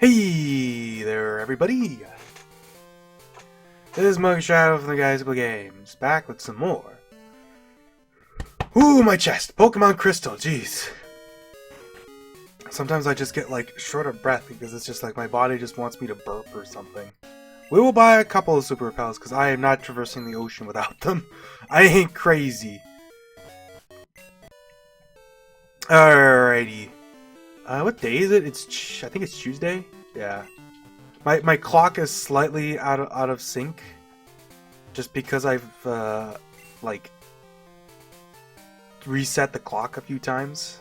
Hey there, everybody! This is Mug Shadow from the Guys Who Play Games, back with some more. Ooh, my chest! Pokemon Crystal, jeez. Sometimes I just get, like, short of breath because it's just like my body just wants me to burp or something. We will buy a couple of super repels because I am not traversing the ocean without them. I ain't crazy. Alrighty. What day is it? I think it's Tuesday? Yeah. My clock is slightly out of sync, just because I've like reset the clock a few times.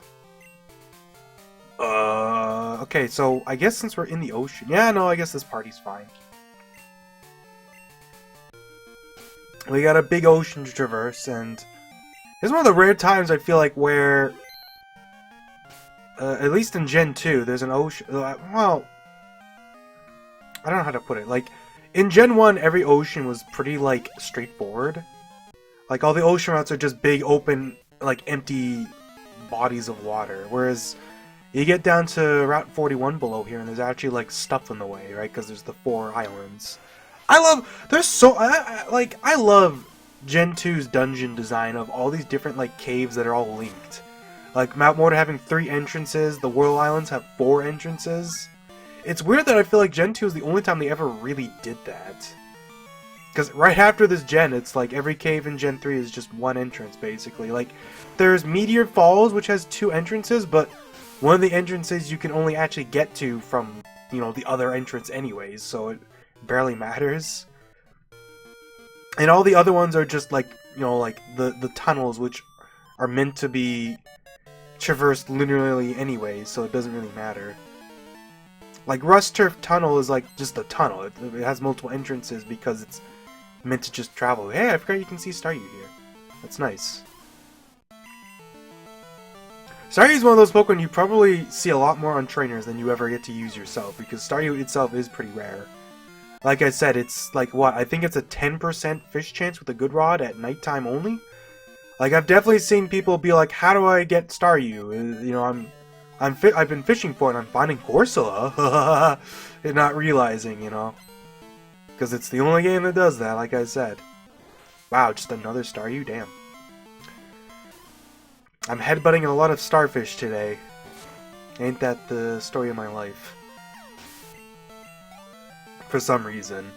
Okay, so I guess since we're in the ocean, yeah, no, I guess this party's fine. We got a big ocean to traverse, and it's one of the rare times I feel like where, at least in Gen 2, there's an ocean. Well, I don't know how to put it. Like, in Gen 1, every ocean was pretty, like, straightforward. Like, all the ocean routes are just big, open, like, empty bodies of water. Whereas, you get down to Route 41 below here, and there's actually, like, stuff in the way, right? Because there's the 4 islands. I love Gen 2's dungeon design of all these different, like, caves that are all linked. Like, Mount Mortar having 3 entrances, the Whirl Islands have 4 entrances. It's weird that I feel like Gen 2 is the only time they ever really did that. Because right after this gen, it's like every cave in Gen 3 is just one entrance, basically. Like, there's Meteor Falls, which has 2 entrances, but one of the entrances you can only actually get to from, you know, the other entrance anyways, so it barely matters. And all the other ones are just like, you know, like the tunnels, which are meant to be traversed linearly anyways, so it doesn't really matter. Like, Rust Turf Tunnel is like just a tunnel. It has multiple entrances because it's meant to just travel. Hey, I forgot you can see Staryu here. That's nice. Staryu is one of those Pokemon you probably see a lot more on trainers than you ever get to use yourself, because Staryu itself is pretty rare. Like I said, it's like, what, I think it's a 10% fish chance with a good rod at nighttime only? Like, I've definitely seen people be like, how do I get Staryu? You know, I've been fishing for it and I'm finding Corsola. And not realizing, you know. Because it's the only game that does that, like I said. Wow, just another Staryu? Damn. I'm headbutting a lot of starfish today. Ain't that the story of my life? For some reason.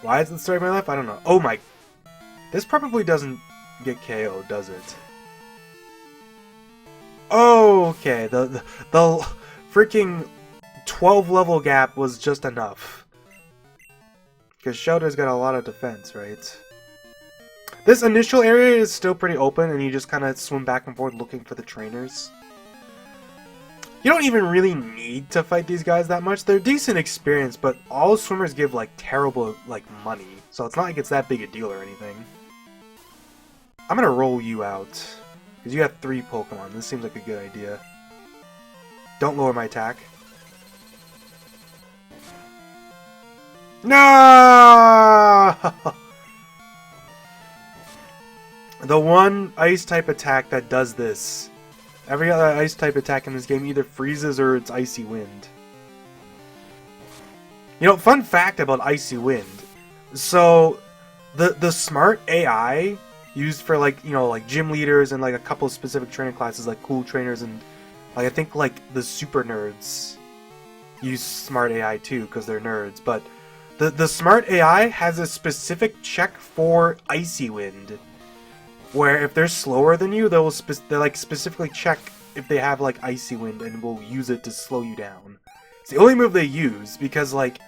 Why is it the story of my life? I don't know. Oh my... This probably doesn't get KO, does it? Oh, okay. The freaking 12 level gap was just enough. Because Shelter's got a lot of defense, right? This initial area is still pretty open, and you just kind of swim back and forth looking for the trainers. You don't even really need to fight these guys that much. They're decent experience, but all swimmers give, like, terrible, like, money. So it's not like it's that big a deal or anything. I'm gonna roll you out. Because you have 3 Pokemon. This seems like a good idea. Don't lower my attack. No! The one Ice-type attack that does this. Every other Ice-type attack in this game either freezes or it's Icy Wind. You know, fun fact about Icy Wind. So, the smart AI... used for, like, you know, like gym leaders and like a couple of specific training classes, like cool trainers, and like I think like the super nerds use smart AI too because they're nerds. But the smart AI has a specific check for Icy Wind, where if they're slower than you, they'll like specifically check if they have like Icy Wind and will use it to slow you down. It's the only move they use because, like,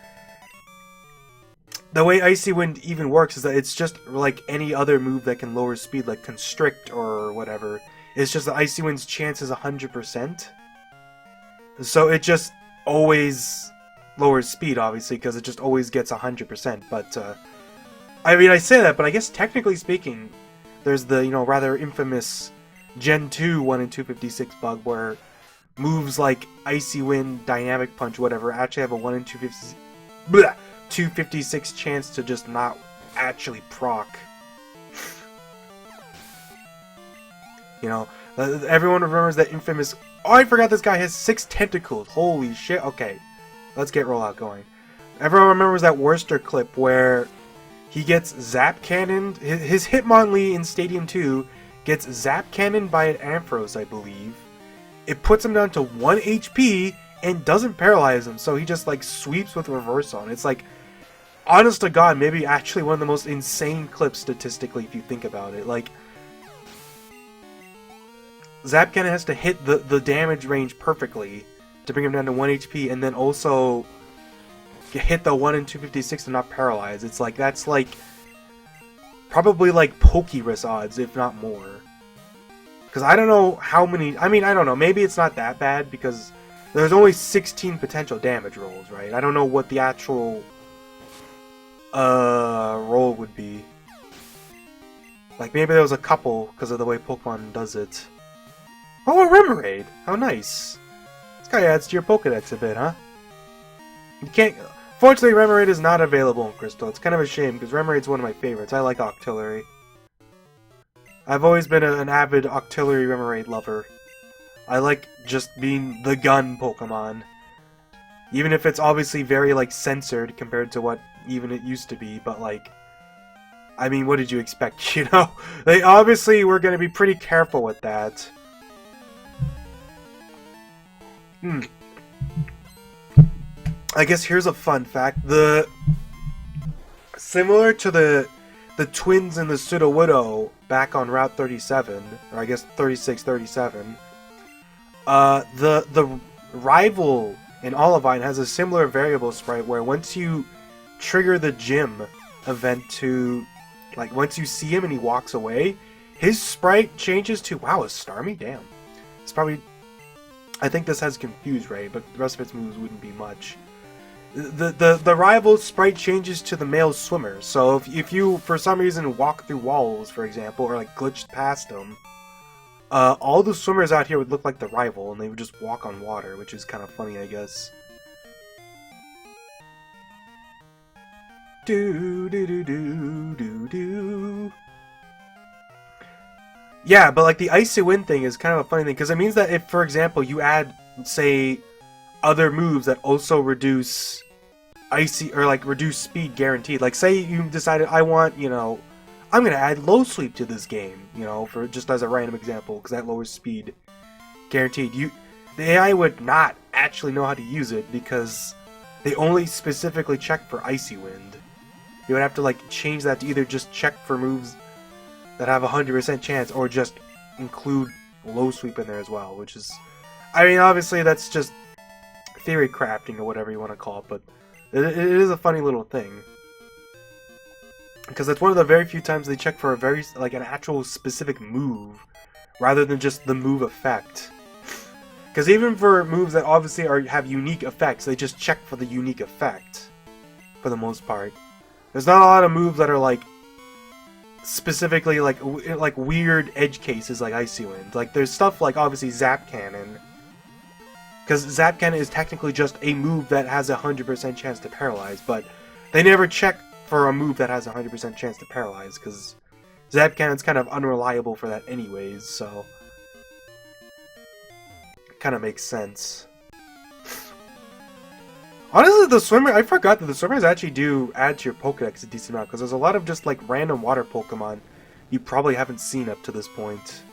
the way Icy Wind even works is that it's just like any other move that can lower speed, like Constrict or whatever. It's just that Icy Wind's chance is 100%. So it just always lowers speed, obviously, because it just always gets 100%. But, I mean, I say that, but I guess technically speaking, there's the, you know, rather infamous Gen 2 1 in 256 bug where moves like Icy Wind, Dynamic Punch, whatever, actually have a 1 in 256... Bleh! 256 chance to just not actually proc. You know, everyone remembers that infamous... Oh, I forgot this guy has 6 tentacles. Holy shit. Okay. let's get rollout going. Everyone remembers that Worcester clip where he gets Zap Cannoned. His Hitmonlee in Stadium 2 gets Zap Cannoned by an Ampharos, I believe. It puts him down to 1 HP and doesn't paralyze him, so he just like sweeps with reverse on. It's like, honest to God, maybe actually one of the most insane clips statistically if you think about it. Like, Zap Cannon has to hit the damage range perfectly to bring him down to 1 HP, and then also hit the 1 in 256 and not paralyze. It's like, that's like probably like Pokerus odds, if not more. Because I don't know how many, I mean, I don't know, maybe it's not that bad because there's only 16 potential damage rolls, right? I don't know what the actual roll would be. Like, maybe there was a couple because of the way Pokemon does it. Oh, a Remoraid! How nice. This guy adds to your Pokedex a bit, huh? You can't... Fortunately, Remoraid is not available in Crystal. It's kind of a shame, because Remoraid's one of my favorites. I like Octillery. I've always been an avid Octillery Remoraid lover. I like just being the gun Pokemon. Even if it's obviously very, like, censored compared to what even it used to be, but, like... I mean, what did you expect, you know? They obviously were going to be pretty careful with that. I guess here's a fun fact. Similar to the twins in the Sudowoodo back on Route 37, or I guess 36, 37, the rival in Olivine has a similar variable sprite where once you trigger the gym event to, like, once you see him and he walks away, his sprite changes to, wow, a Starmie? Damn. It's probably... I think this has confused Ray, but the rest of its moves wouldn't be much. The rival sprite changes to the male swimmer, so if you, for some reason, walk through walls, for example, or like glitched past them, all the swimmers out here would look like the rival, and they would just walk on water, which is kind of funny, I guess. Do do do do do do. Yeah, but like the Icy Wind thing is kind of a funny thing, because it means that if, for example, you add, say, other moves that also reduce icy, or like reduce speed guaranteed. Like, say you decided, I want, you know, I'm going to add low sweep to this game, you know, for just as a random example, because that lowers speed guaranteed. The AI would not actually know how to use it, because they only specifically check for Icy Wind. You would have to, like, change that to either just check for moves that have a 100% chance, or just include low sweep in there as well, which is, I mean, obviously that's just theory crafting or whatever you want to call it, but it is a funny little thing, because it's one of the very few times they check for a very, like, an actual specific move rather than just the move effect. Because even for moves that obviously have unique effects, they just check for the unique effect for the most part. There's not a lot of moves that are like specifically like weird edge cases like Icy Wind. Like, there's stuff like obviously Zap Cannon, because Zap Cannon is technically just a move that has a 100% chance to paralyze, but they never check for a move that has a 100% chance to paralyze, because Zap Cannon's kind of unreliable for that anyways, so it kind of makes sense. Honestly, the swimmer, I forgot that the swimmers actually do add to your Pokedex a decent amount, because there's a lot of just, like, random water Pokemon you probably haven't seen up to this point.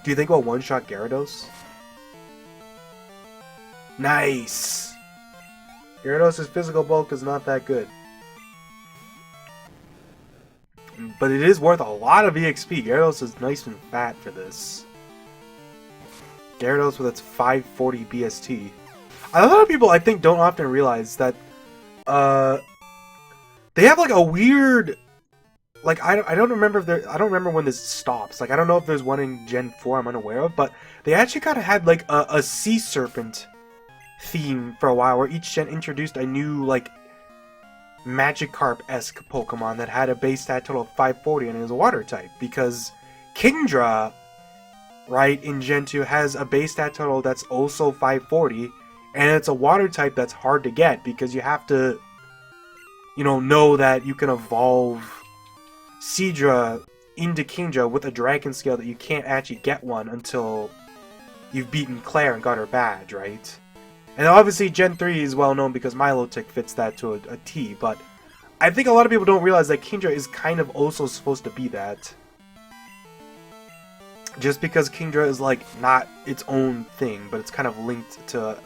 Do you think we'll one-shot Gyarados? Nice! Gyarados' physical bulk is not that good. But it is worth a lot of EXP. Gyarados is nice and fat for this. Gyarados with its 540 BST. A lot of people, I think, don't often realize that they have like a weird, like, I don't remember if I don't remember when this stops. Like, I don't know if there's one in Gen 4 I'm unaware of, but they actually kind of had like a sea serpent theme for a while, where each gen introduced a new, like, Magikarp-esque Pokemon that had a base stat total of 540 and it was a water type, because Kingdra, right, in Gen 2 has a base stat total that's also 540, and it's a water type that's hard to get, because you have to, you know that you can evolve Seadra into Kingdra with a Dragon Scale, that you can't actually get one until you've beaten Claire and got her badge, right? And obviously Gen 3 is well known because Milotic fits that to a T, but I think a lot of people don't realize that Kingdra is kind of also supposed to be that. Just because Kingdra is like not its own thing, but it's kind of linked to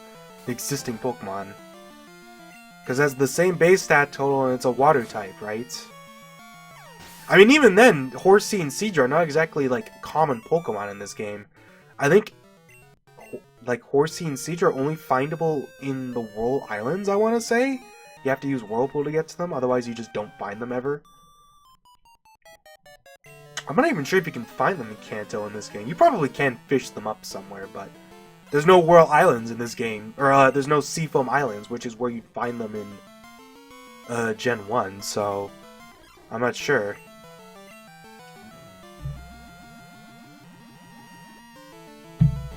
existing Pokemon. Because it has the same base stat total and it's a water type, right? I mean, even then, Horsea and Seadra are not exactly like common Pokemon in this game. I think like Horsea and Seadra are only findable in the Whirl Islands, I want to say. You have to use Whirlpool to get to them, otherwise you just don't find them ever. I'm not even sure if you can find them in Kanto in this game. You probably can fish them up somewhere, but there's no Whirl Islands in this game. Or there's no Seafoam Islands, which is where you'd find them in Gen 1, so I'm not sure.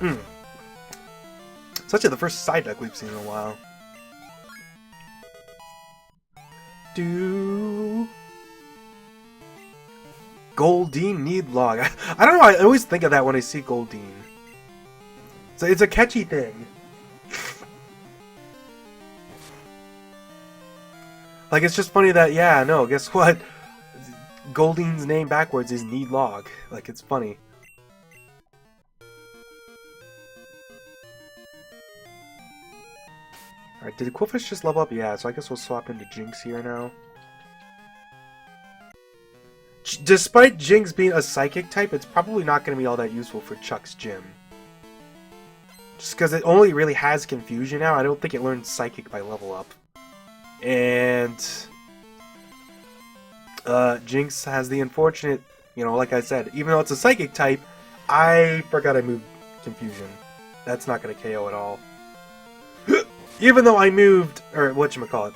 It's actually the first side deck we've seen in a while. Goldeen Needlog. I don't know, I always think of that when I see Goldeen. So it's a catchy thing. Like, it's just funny that, yeah, no, guess what? Goldeen's name backwards is Needlog. Like, it's funny. Alright, did the Qwilfish just level up? Yeah, so I guess we'll swap into Jinx here now. Despite Jinx being a Psychic type, it's probably not going to be all that useful for Chuck's gym. Just because it only really has Confusion now, I don't think it learns Psychic by level up. And Jinx has the unfortunate, you know, like I said, even though it's a Psychic type, I forgot I moved Confusion. That's not going to KO at all. Even though I moved, or whatchamacallit.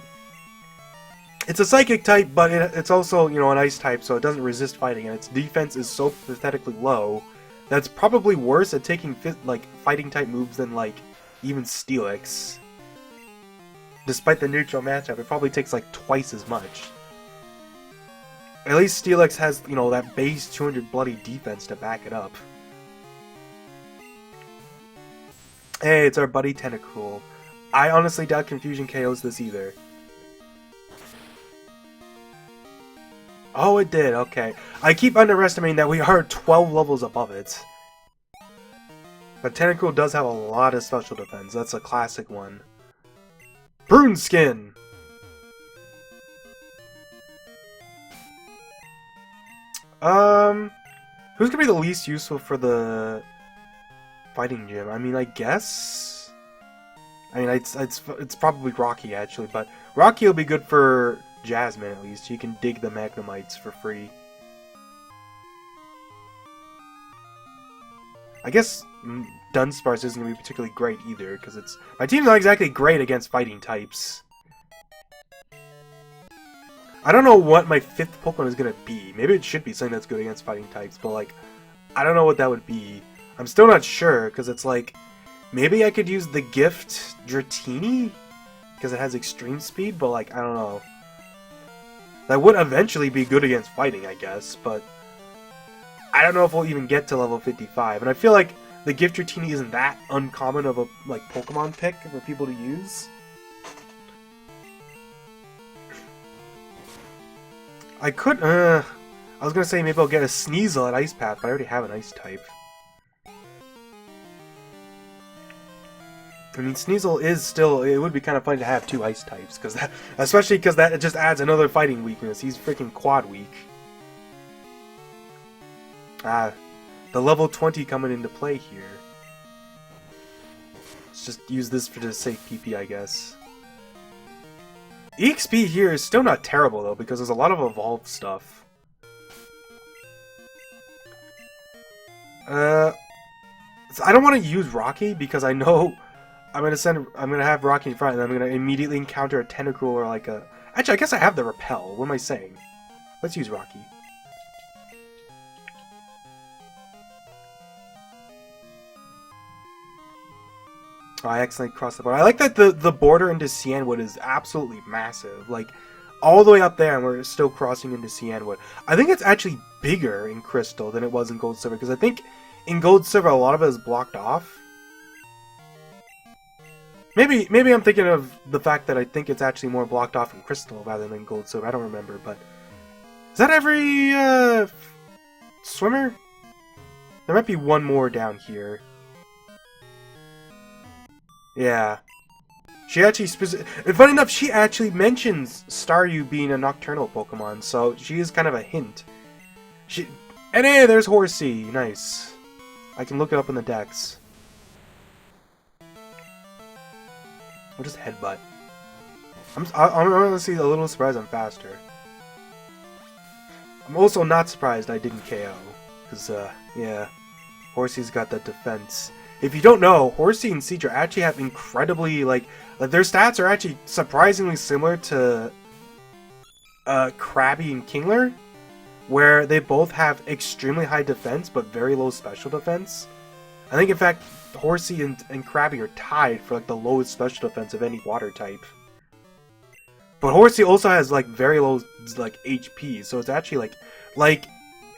It's a Psychic type, but it's also, you know, an Ice type, so it doesn't resist fighting, and its defense is so pathetically low that it's probably worse at taking, like, fighting type moves than, like, even Steelix. Despite the neutral matchup, it probably takes, like, twice as much. At least Steelix has, you know, that base 200 bloody defense to back it up. Hey, it's our buddy Tentacruel. I honestly doubt Confusion KOs this either. Oh, it did, okay. I keep underestimating that we are 12 levels above it. But Tentacruel does have a lot of special defense. That's a classic one. Prune Skin! Who's gonna be the least useful for the fighting gym? I mean, I guess... I mean, it's probably Rocky, actually, but Rocky will be good for Jasmine, at least. You can dig the Magnemites for free. I guess Dunsparce isn't going to be particularly great either, because it's... My team's not exactly great against fighting types. I don't know what my 5th Pokemon is going to be. Maybe it should be something that's good against fighting types, but, like, I don't know what that would be. I'm still not sure, because it's like... Maybe I could use the gift Dratini? Because it has extreme speed, but like, I don't know. That would eventually be good against fighting, I guess, but... I don't know if we'll even get to level 55. And I feel like the gift Dratini isn't that uncommon of a, like, Pokemon pick for people to use. I could, I was gonna say maybe I'll get a Sneasel at Ice Path, but I already have an Ice type. I mean, Sneasel is still... It would be kind of funny to have 2 Ice types, because that, especially because that just adds another fighting weakness. He's freaking quad weak. Ah, the level 20 coming into play here. Let's just use this for the sake PP, I guess. EXP here is still not terrible, though, because there's a lot of evolved stuff. I don't want to use Rocky, because I know... I'm gonna have Rocky in front, and I'm gonna immediately encounter a Tentacruel or like a... Actually, I guess I have the Repel. What am I saying? Let's use Rocky. Oh, I accidentally crossed the border. I like that the border into Cianwood is absolutely massive. Like, all the way up there, and we're still crossing into Cianwood. I think it's actually bigger in Crystal than it was in Gold Silver, because I think in Gold Silver a lot of it is blocked off. Maybe I'm thinking of the fact that I think it's actually more blocked off in Crystal rather than Gold Silver. I don't remember, but is that every swimmer? There might be one more down here. Yeah. She actually and funny enough, she actually mentions Staryu being a nocturnal Pokemon, so she is kind of a hint. And hey, there's Horsey. Nice. I can look it up in the decks. I'll just headbutt. I'm honestly a little surprised I'm faster. I'm also not surprised I didn't KO. Because, yeah. Horsey's got that defense. If you don't know, Horsey and Seadra actually have incredibly, like their stats are actually surprisingly similar to Krabby and Kingler, where they both have extremely high defense but very low special defense. I think, in fact, Horsey and Krabby are tied for like the lowest special defense of any water type. But Horsey also has like very low like HP, so it's actually like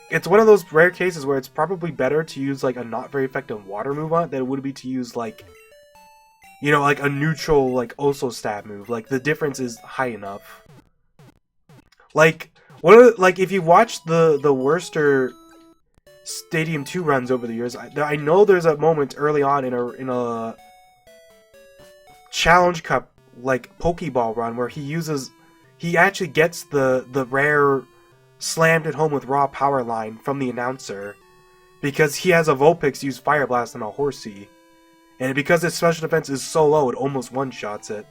it's one of those rare cases where it's probably better to use like a not very effective water move on it than it would be to use like, you know, like a neutral like also stab move. Like the difference is high enough. Like like if you watch the Worcester Stadium 2 runs over the years, I know there's a moment early on in a Challenge Cup like Pokeball run where he actually gets the rare slammed it home with raw power line from the announcer because he has a Vulpix use Fire Blast on a Horsey, and because its special defense is so low it almost one-shots it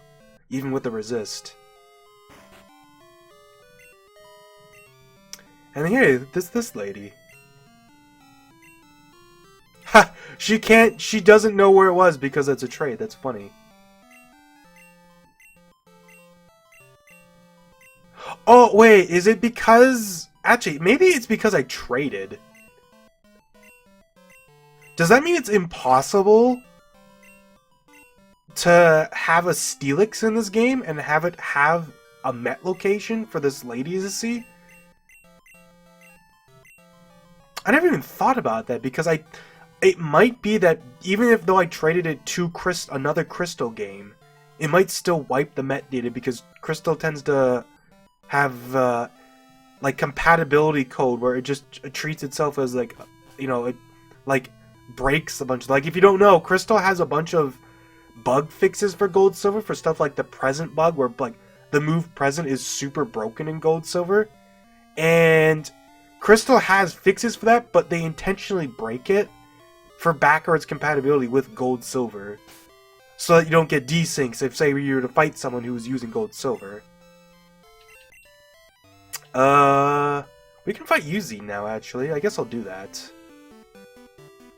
even with the resist. And here, this lady. Ha! She doesn't know where it was because it's a trade. That's funny. Oh, wait, is it because... Actually, maybe it's because I traded. Does that mean it's impossible to have a Steelix in this game and have it have a Met location for this lady to see? I never even thought about that because it might be that even if though I traded it to another Crystal game, it might still wipe the Met data because Crystal tends to have like compatibility code where it just treats itself as like, you know, it like breaks a bunch. Like if you don't know, Crystal has a bunch of bug fixes for Gold Silver for stuff like the present bug where like the move present is super broken in Gold Silver, and Crystal has fixes for that, but they intentionally break it for backwards compatibility with Gold Silver so that you don't get desyncs if say you were to fight someone who was using Gold Silver. We can fight Yuzi now, actually. I guess I'll do that.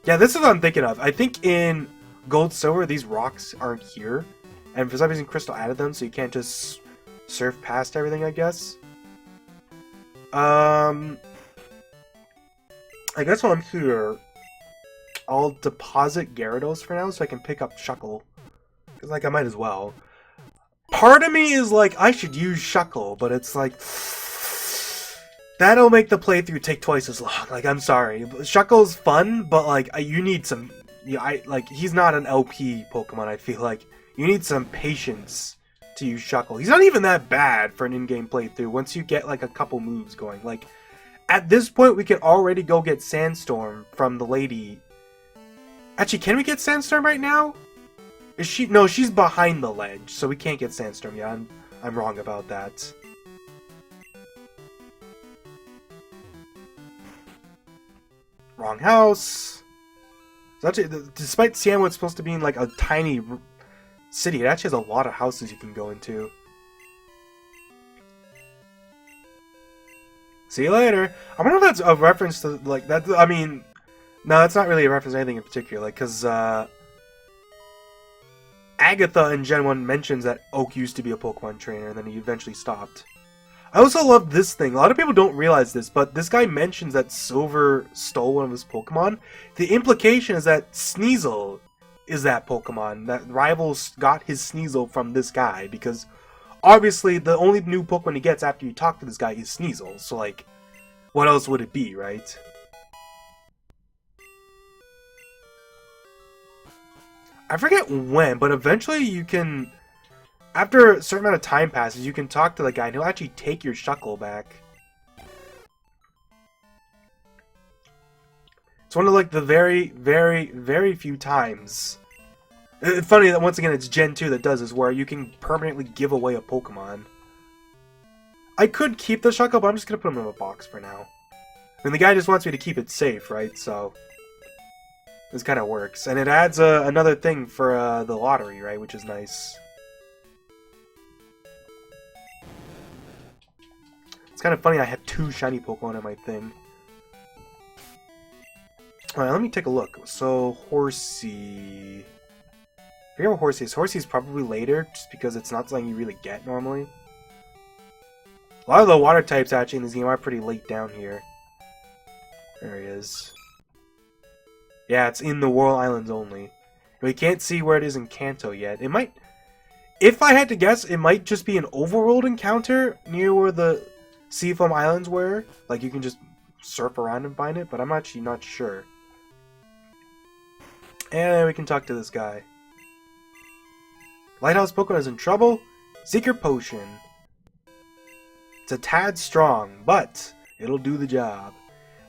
Yeah, this is what I'm thinking of. I think in Gold Silver, these rocks aren't here. And for some reason, Crystal added them, so you can't just surf past everything, I guess. I guess while I'm here, I'll deposit Gyarados for now, so I can pick up Shuckle. Because, like, I might as well. Part of me is like, I should use Shuckle, but it's like... That'll make the playthrough take twice as long. Like, I'm sorry. Shuckle's fun, but, like, you need some... like, he's not an LP Pokemon, I feel like. You need some patience to use Shuckle. He's not even that bad for an in-game playthrough once you get, like, a couple moves going. Like, at this point, we can already go get Sandstorm from the lady. Actually, can we get Sandstorm right now? Is she... No, she's behind the ledge, so we can't get Sandstorm yet. I'm wrong about that. Wrong house. So actually, despite Siamwood's supposed to be in like a tiny city, it actually has a lot of houses you can go into. See you later. I wonder if that's a reference to like that. I mean, no, it's not really a reference to anything in particular. Like, cause Agatha in Gen 1 mentions that Oak used to be a Pokemon trainer, and then he eventually stopped. I also love this thing. A lot of people don't realize this, but this guy mentions that Silver stole one of his Pokemon. The implication is that Sneasel is that Pokemon. That Rivals got his Sneasel from this guy, because obviously the only new Pokemon he gets after you talk to this guy is Sneasel. So, like, what else would it be, right? I forget when, but eventually you can, after a certain amount of time passes, you can talk to the guy and he'll actually take your Shuckle back. It's one of like the very, very, very few times. It's funny that once again it's Gen 2 that does this, where you can permanently give away a Pokemon. I could keep the Shuckle, but I'm just gonna put him in a box for now. I mean, the guy just wants me to keep it safe, right? So this kind of works, and it adds another thing for the lottery, right? Which is nice. It's kind of funny I have 2 shiny Pokemon in my thing. Alright, let me take a look. So, Horsey... I forget what Horsey is. Horsey's probably later, just because it's not something you really get normally. A lot of the water types actually in this game are pretty late down here. There he is. Yeah, it's in the Whirl Islands only. We can't see where it is in Kanto yet. It might... If I had to guess, it might just be an overworld encounter near where the Seafoam Islands were. Like, you can just surf around and find it, but I'm actually not sure. And we can talk to this guy. Lighthouse Pokemon is in trouble. Secret Potion. It's a tad strong, but it'll do the job.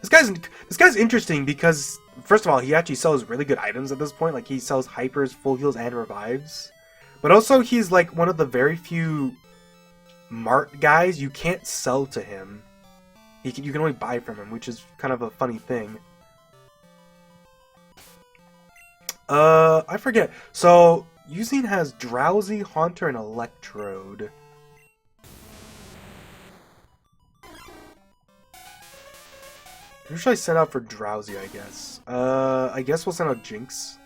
This guy's interesting because, first of all, he actually sells really good items at this point. Like, he sells Hypers, Full Heals, and Revives. But also, he's like one of the very few Mart guys you can't sell to him. You can only buy from him, which is kind of a funny thing. I forget. So, Usine has Drowsy, Haunter, and Electrode. Who should I send out for Drowsy, I guess? I guess we'll send out Jinx.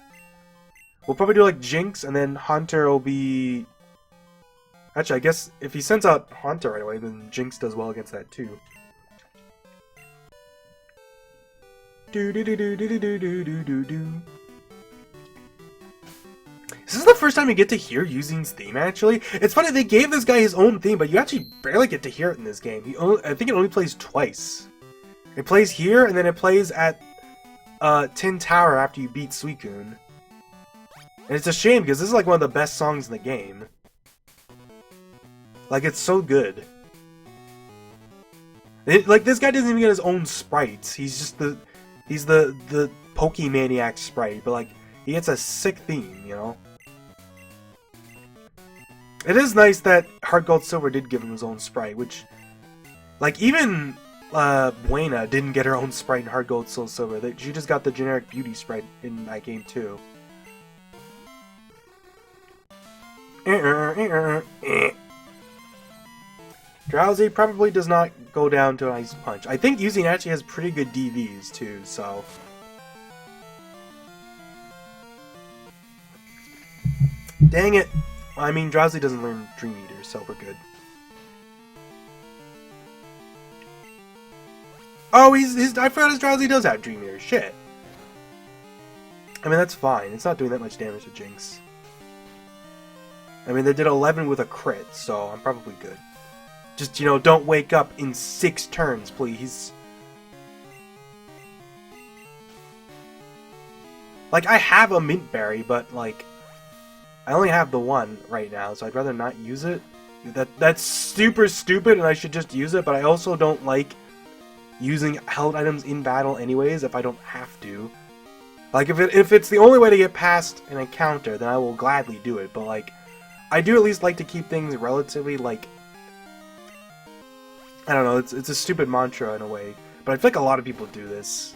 We'll probably do like Jinx, and then Haunter will be... Actually, I guess if he sends out Haunter right away, then Jinx does well against that too. Do-do-do-do-do-do-do-do-do. This is the first time you get to hear Usine's theme, actually. It's funny, they gave this guy his own theme, but you actually barely get to hear it in this game. I think it only plays twice. It plays here, and then it plays at Tin Tower after you beat Suicune. And it's a shame, because this is like one of the best songs in the game. Like, it's so good. Like, this guy doesn't even get his own sprites. He's just he's the Pokemaniac sprite, but like, he gets a sick theme, you know? It is nice that Heart Gold Silver did give him his own sprite, which, like, even Buena didn't get her own sprite in Heart Gold Soul Silver. She just got the generic beauty sprite in that game too. Drowsy probably does not go down to an Ice Punch. I think Usine actually has pretty good DVs too, so... Dang it! I mean, Drowsy doesn't learn Dream Eater, so we're good. Oh, I forgot his Drowsy does have Dream Eater. Shit. I mean, that's fine. It's not doing that much damage to Jinx. I mean, they did 11 with a crit, so I'm probably good. Just, you know, don't wake up in 6 turns, please. Like, I have a Mint Berry, but, like, I only have the one right now, so I'd rather not use it. That's super stupid, and I should just use it, but I also don't like using held items in battle anyways if I don't have to. Like, if it's the only way to get past an encounter, then I will gladly do it, but, like, I do at least like to keep things relatively, like, I don't know, it's a stupid mantra in a way, but I feel like a lot of people do this.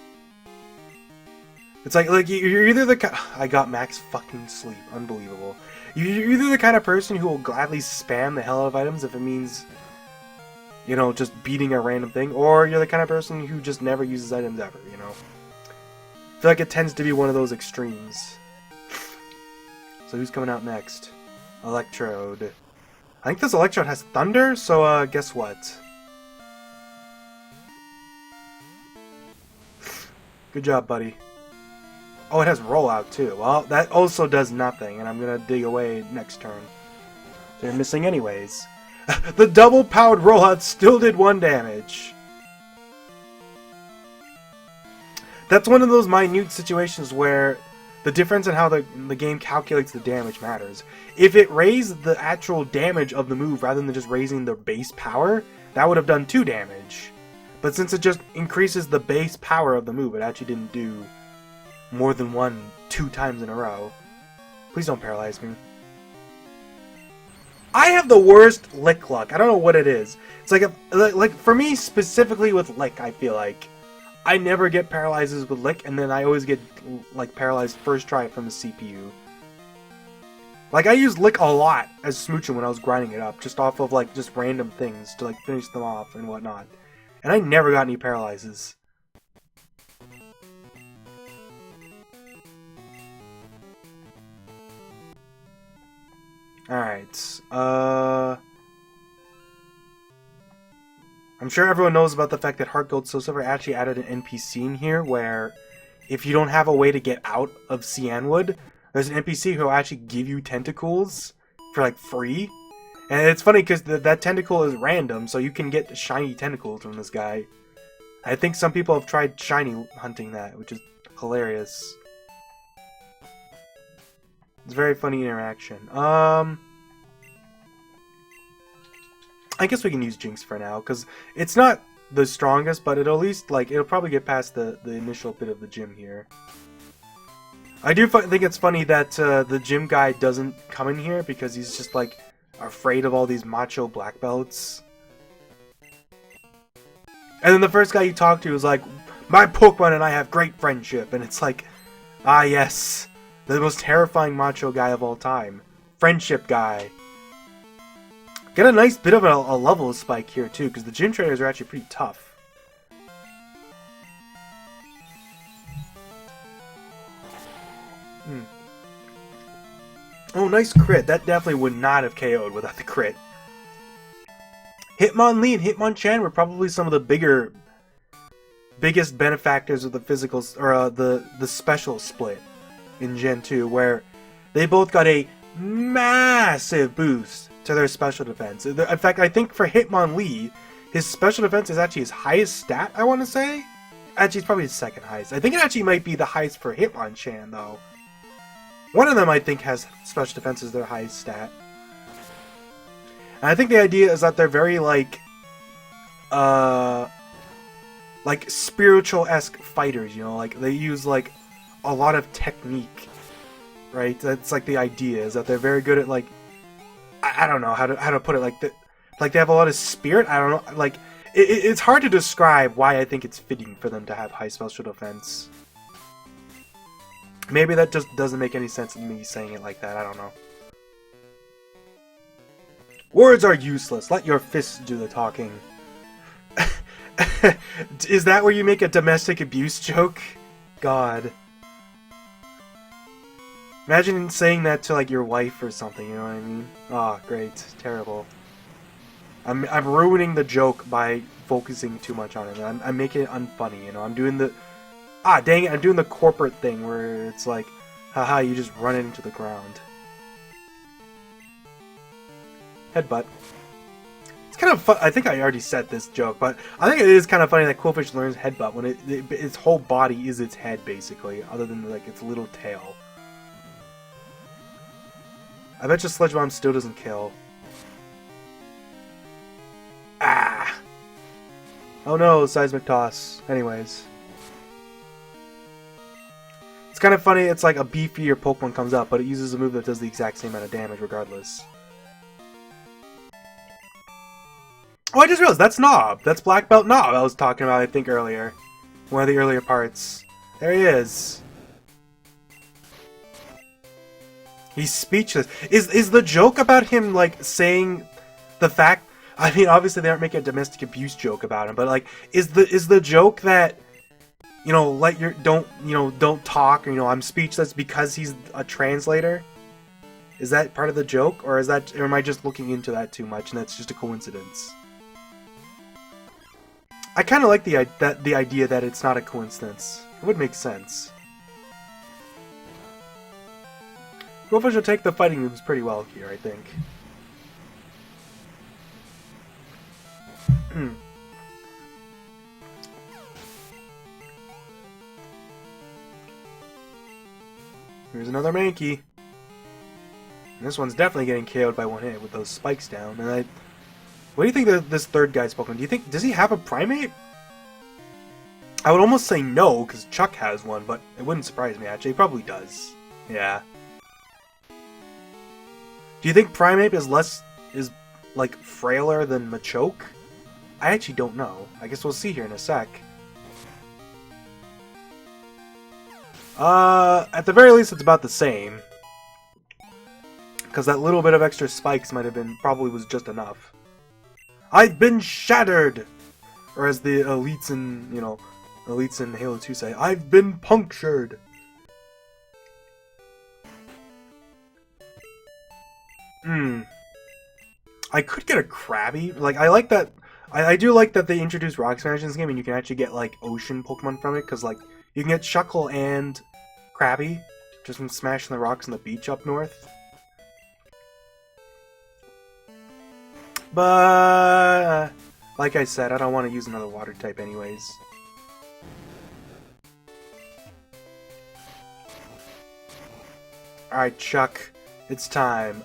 It's like you're either the I got max fucking sleep, unbelievable. You're either the kind of person who will gladly spam the hell out of items if it means, you know, just beating a random thing, or you're the kind of person who just never uses items ever, you know? I feel like it tends to be one of those extremes. So who's coming out next? Electrode. I think this Electrode has Thunder, so guess what? Good job, buddy. Oh, it has Rollout too. Well, that also does nothing, and I'm gonna dig away next turn. They're missing anyways. The double-powered Rollout still did 1 damage. That's one of those minute situations where The difference in how the game calculates the damage matters. If it raised the actual damage of the move rather than just raising the base power, that would have done 2 damage. But since it just increases the base power of the move, it actually didn't do more than 2 times in a row. Please don't paralyze me. I have the worst lick luck. I don't know what it is. It's like for me specifically with lick, I feel like I never get paralyzes with lick, and then I always get like paralyzed first try from the CPU. Like I used lick a lot as smooching when I was grinding it up, just off of like just random things to like finish them off and whatnot, and I never got any paralyzes. Alright, I'm sure everyone knows about the fact that Heart Gold Soul Silver actually added an NPC in here where if you don't have a way to get out of Cianwood, there's an NPC who will actually give you tentacles for like free. And it's funny because that tentacle is random, so you can get shiny tentacles from this guy. I think some people have tried shiny hunting that, which is hilarious. It's a very funny interaction. I guess we can use Jinx for now, because it's not the strongest, but it'll at least, like, it'll probably get past the initial bit of the gym here. I do think it's funny that the gym guy doesn't come in here, because he's just, like, afraid of all these macho black belts. And then the first guy you talk to is like, my Pokemon and I have great friendship, and it's like, ah yes, the most terrifying macho guy of all time. Friendship guy. Get a nice bit of a level spike here too, because the gym trainers are actually pretty tough. Oh, nice crit. That definitely would not have KO'd without the crit. Hitmonlee and Hitmonchan were probably some of the biggest benefactors of the physical, or the special split in Gen 2, where they both got a massive boost to their special defense. In fact, I think for Hitmonlee, his special defense is actually his highest stat, I want to say. Actually, it's probably his second highest. I think it actually might be the highest for Hitmonchan, though. One of them, I think, has special defense as their highest stat. And I think the idea is that they're very, like spiritual-esque fighters, you know? Like, they use, like, a lot of technique, right? That's, like, the idea, is that they're very good at, like, I don't know how to put it, like they have a lot of spirit. I don't know, like it's hard to describe why I think it's fitting for them to have high special defense. Maybe that just doesn't make any sense in me saying it like that. I don't know. Words are useless. Let your fists do the talking. Is that where you make a domestic abuse joke? God. Imagine saying that to, like, your wife or something, you know what I mean? Ah, oh, great. Terrible. I'm ruining the joke by focusing too much on it. I'm making it unfunny, you know? I'm doing the... Ah, dang it, I'm doing the corporate thing where it's like, haha, you just run it into the ground. Headbutt. It's kind of fun. I think I already said this joke, but I think it is kind of funny that Quillfish learns Headbutt when its whole body is its head, basically, other than, like, its little tail. I bet you Sludge Bomb still doesn't kill. Ah! Oh no, Seismic Toss. Anyways. It's kind of funny, it's like a beefier Pokemon comes up, but it uses a move that does the exact same amount of damage regardless. Oh, I just realized, that's Knob! That's Black Belt Knob I was talking about, I think, earlier. One of the earlier parts. There he is. He's speechless. Is the joke about him, like, saying the fact... I mean, obviously they aren't making a domestic abuse joke about him, but, like, is the joke that, you know, don't talk, or, you know, I'm speechless because he's a translator? Is that part of the joke, or am I just looking into that too much and that's just a coincidence? I kind of like the idea that it's not a coincidence. It would make sense. Quillfish will take the fighting moves pretty well here, I think. Here's another Mankey. And this one's definitely getting KO'd by one hit with those spikes down. And what do you think of this third guy's Pokemon? Do you think, does he have a Primate? I would almost say no, because Chuck has one, but it wouldn't surprise me, actually. He probably does. Yeah. Do you think Primate is like, frailer than Machoke? I actually don't know. I guess we'll see here in a sec. At the very least, it's about the same. Because that little bit of extra spikes might have been, probably was just enough. I've been shattered! Or as the elites in, you know, elites in Halo 2 say, I've been punctured! I could get a Krabby. Like, I like that. I do like that they introduced Rock Smash in this game, and you can actually get, like, ocean Pokemon from it, because, like, you can get Shuckle and Krabby just from smashing the rocks on the beach up north. But, like I said, I don't want to use another water type anyways. Alright, Chuck. It's time.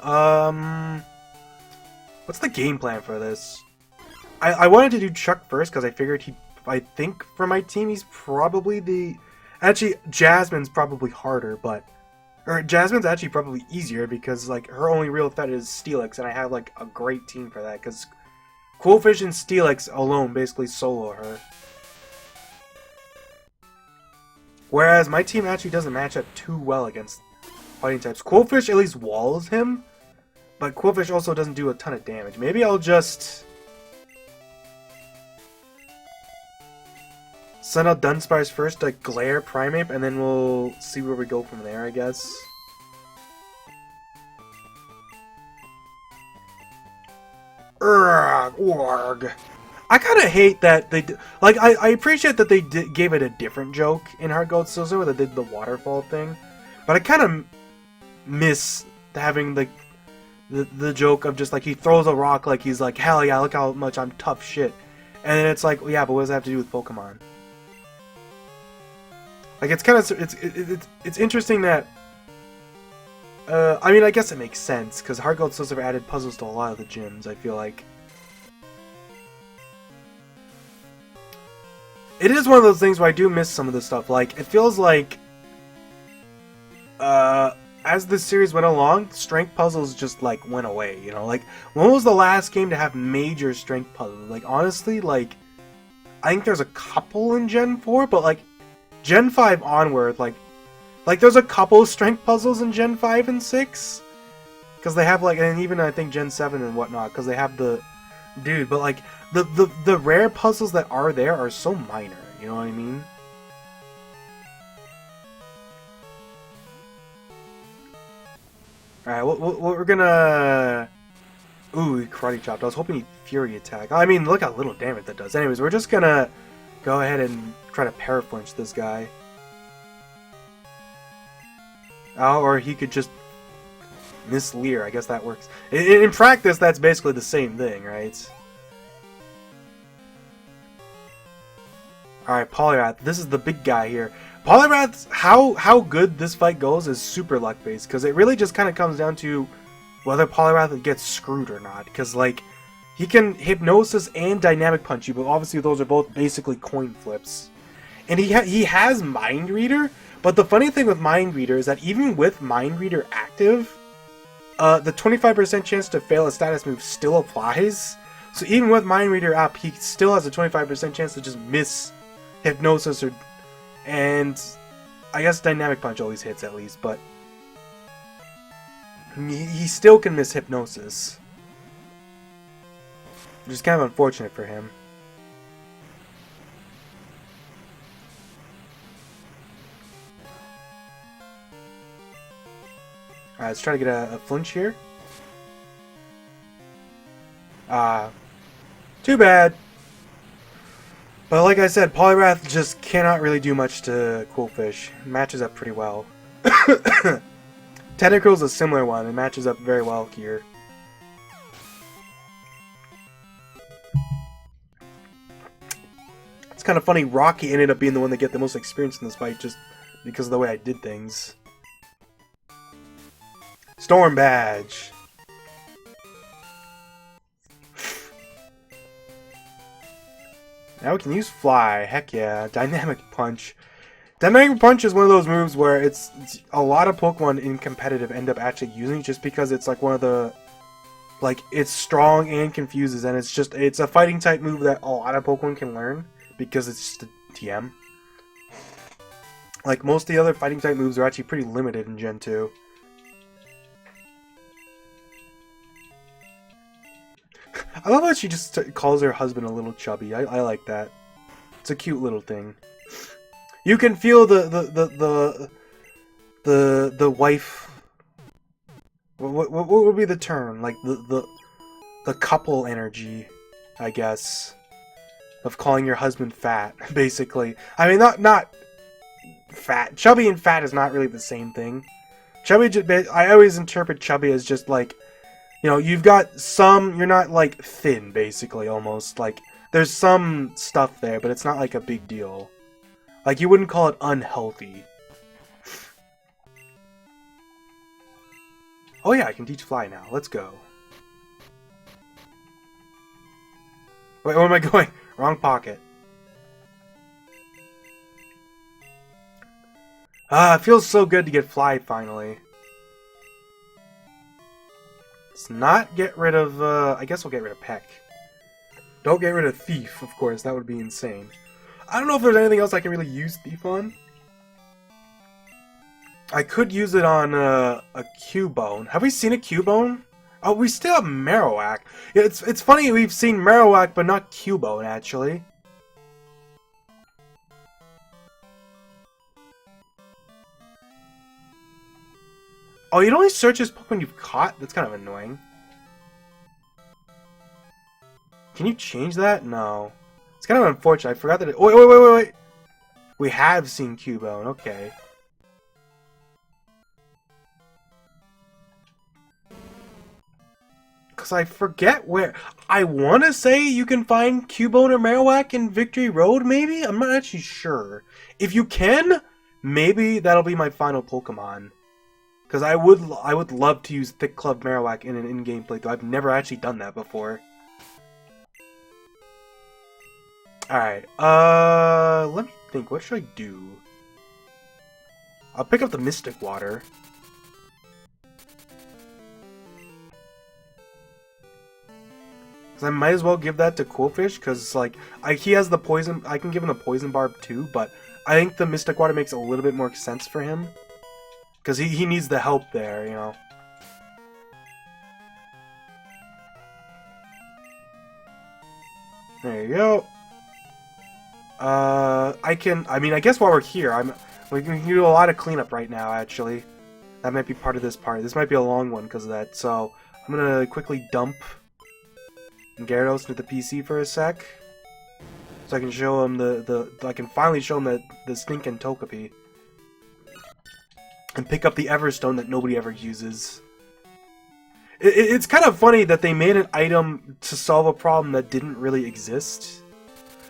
What's the game plan for this? I wanted to do Chuck first because I figured I think for my team he's probably the... Actually, Jasmine's probably harder, but... Or Jasmine's actually probably easier because, like, her only real threat is Steelix, and I have, like, a great team for that because Quillfish and Steelix alone basically solo her. Whereas my team actually doesn't match up too well against fighting types. Quillfish at least walls him, but Quillfish also doesn't do a ton of damage. Maybe I'll just send out Dunsparce first to Glare Primeape, and then we'll see where we go from there, I guess. Org. I kind of hate that they... Like, I appreciate that they gave it a different joke in Heart Gold Silver, where they did the waterfall thing. But I kind of miss having the joke of just, like, he throws a rock like he's like, hell yeah, look how much I'm tough shit. And then it's like, well, yeah, but what does that have to do with Pokemon? Like, it's kind of... It's interesting that... I mean, I guess it makes sense, because Heart Gold Silver added puzzles to a lot of the gyms, I feel like. It is one of those things where I do miss some of the stuff. Like, it feels like... as the series went along, strength puzzles just, like, went away, you know? Like, when was the last game to have major strength puzzles? Like, honestly, like... I think there's a couple in Gen 4, but, like, Gen 5 onward, like, there's a couple strength puzzles in Gen 5 and 6. Because they have, like, and even I think Gen 7 and whatnot, because they have the... Dude, but, like, the rare puzzles that are there are so minor, you know what I mean? Alright, what we're gonna... Ooh, Karate Chopped. I was hoping he'd Fury Attack. I mean, look how little damage that does. Anyways, we're just gonna go ahead and try to Paraflinch this guy. Oh, or he could just miss Leer. I guess that works. In practice, that's basically the same thing, right? Alright, Poliwrath. This is the big guy here. Poliwrath, how good this fight goes is super luck-based, because it really just kind of comes down to whether Poliwrath gets screwed or not. Because, like, he can Hypnosis and Dynamic Punch you, but obviously those are both basically coin flips. And he has Mind Reader, but the funny thing with Mind Reader is that even with Mind Reader active, the 25% chance to fail a status move still applies. So even with Mind Reader up, he still has a 25% chance to just miss Hypnosis and I guess Dynamic Punch always hits at least, but he still can miss Hypnosis. Which is kind of unfortunate for him. Alright, let's try to get a flinch here. Too bad. But like I said, Poliwrath just cannot really do much to Quillfish. It matches up pretty well. Tentacruel's a similar one. It matches up very well here. It's kind of funny, Rocky ended up being the one that get the most experience in this fight just because of the way I did things. Storm Badge. Now we can use Fly. Heck yeah. Dynamic Punch. Dynamic Punch is one of those moves where it's a lot of Pokemon in competitive end up actually using just because it's like one of the... Like, it's strong and confuses, and it's a fighting type move that a lot of Pokemon can learn because it's just a TM. Like, most of the other fighting type moves are actually pretty limited in Gen 2. I love how she just calls her husband a little chubby. I like that. It's a cute little thing. You can feel the wife. What would be the term? Like the couple energy, I guess, of calling your husband fat. Basically, I mean not fat. Chubby and fat is not really the same thing. Chubby, I always interpret chubby as just like, you know, you've got some, you're not like thin, basically, almost. Like, there's some stuff there, but it's not like a big deal. Like, you wouldn't call it unhealthy. Oh yeah, I can teach Fly now. Let's go. Wait, where am I going? Wrong pocket. Ah, it feels so good to get Fly finally. Let's not get rid of, I guess we'll get rid of Peck. Don't get rid of Thief, of course. That would be insane. I don't know if there's anything else I can really use Thief on. I could use it on a Cubone. Have we seen a Cubone? Oh, we still have Marowak. Yeah, it's funny we've seen Marowak, but not Cubone, actually. Oh, it only searches Pokemon you've caught? That's kind of annoying. Can you change that? No. It's kind of unfortunate. I forgot that it... Wait. We have seen Cubone. Okay. Because I forget where... I want to say you can find Cubone or Marowak in Victory Road, maybe? I'm not actually sure. If you can, maybe that'll be my final Pokemon. Because I would love to use Thick Club Marowak in an in-game playthrough. I've never actually done that before. Alright, let me think. What should I do? I'll pick up the Mystic Water. Because I might as well give that to Quillfish, because, like, he has the poison... I can give him the Poison Barb, too, but I think the Mystic Water makes a little bit more sense for him. Because he needs the help there, you know. There you go. I mean, I guess while we're here, we can do a lot of cleanup right now, actually. That might be part of this part. This might be a long one because of that, so I'm gonna quickly dump Gyarados into the PC for a sec. So I can show him I can finally show him the stinking Togepi. And pick up the Everstone that nobody ever uses. It's kind of funny that they made an item to solve a problem that didn't really exist.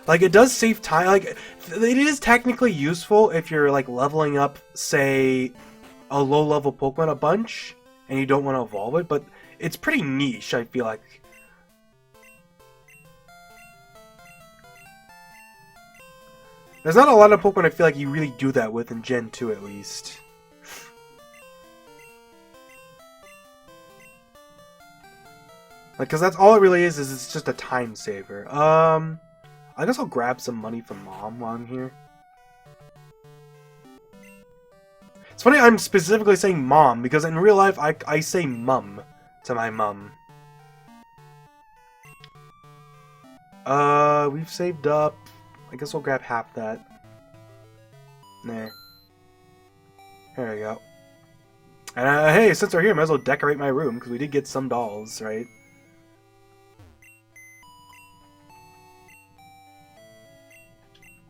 Like, it does save time. Like, it is technically useful if you're, like, leveling up, say, a low-level Pokemon a bunch, and you don't want to evolve it, but it's pretty niche, I feel like. There's not a lot of Pokemon I feel like you really do that with in Gen 2, at least. Like, because that's all it really is it's just a time saver. I guess I'll grab some money from Mom while I'm here. It's funny I'm specifically saying Mom, because in real life I say Mum to my mum. We've saved up. I guess we'll grab half that. There. There we go. And hey, since we're here, might as well decorate my room, because we did get some dolls, right?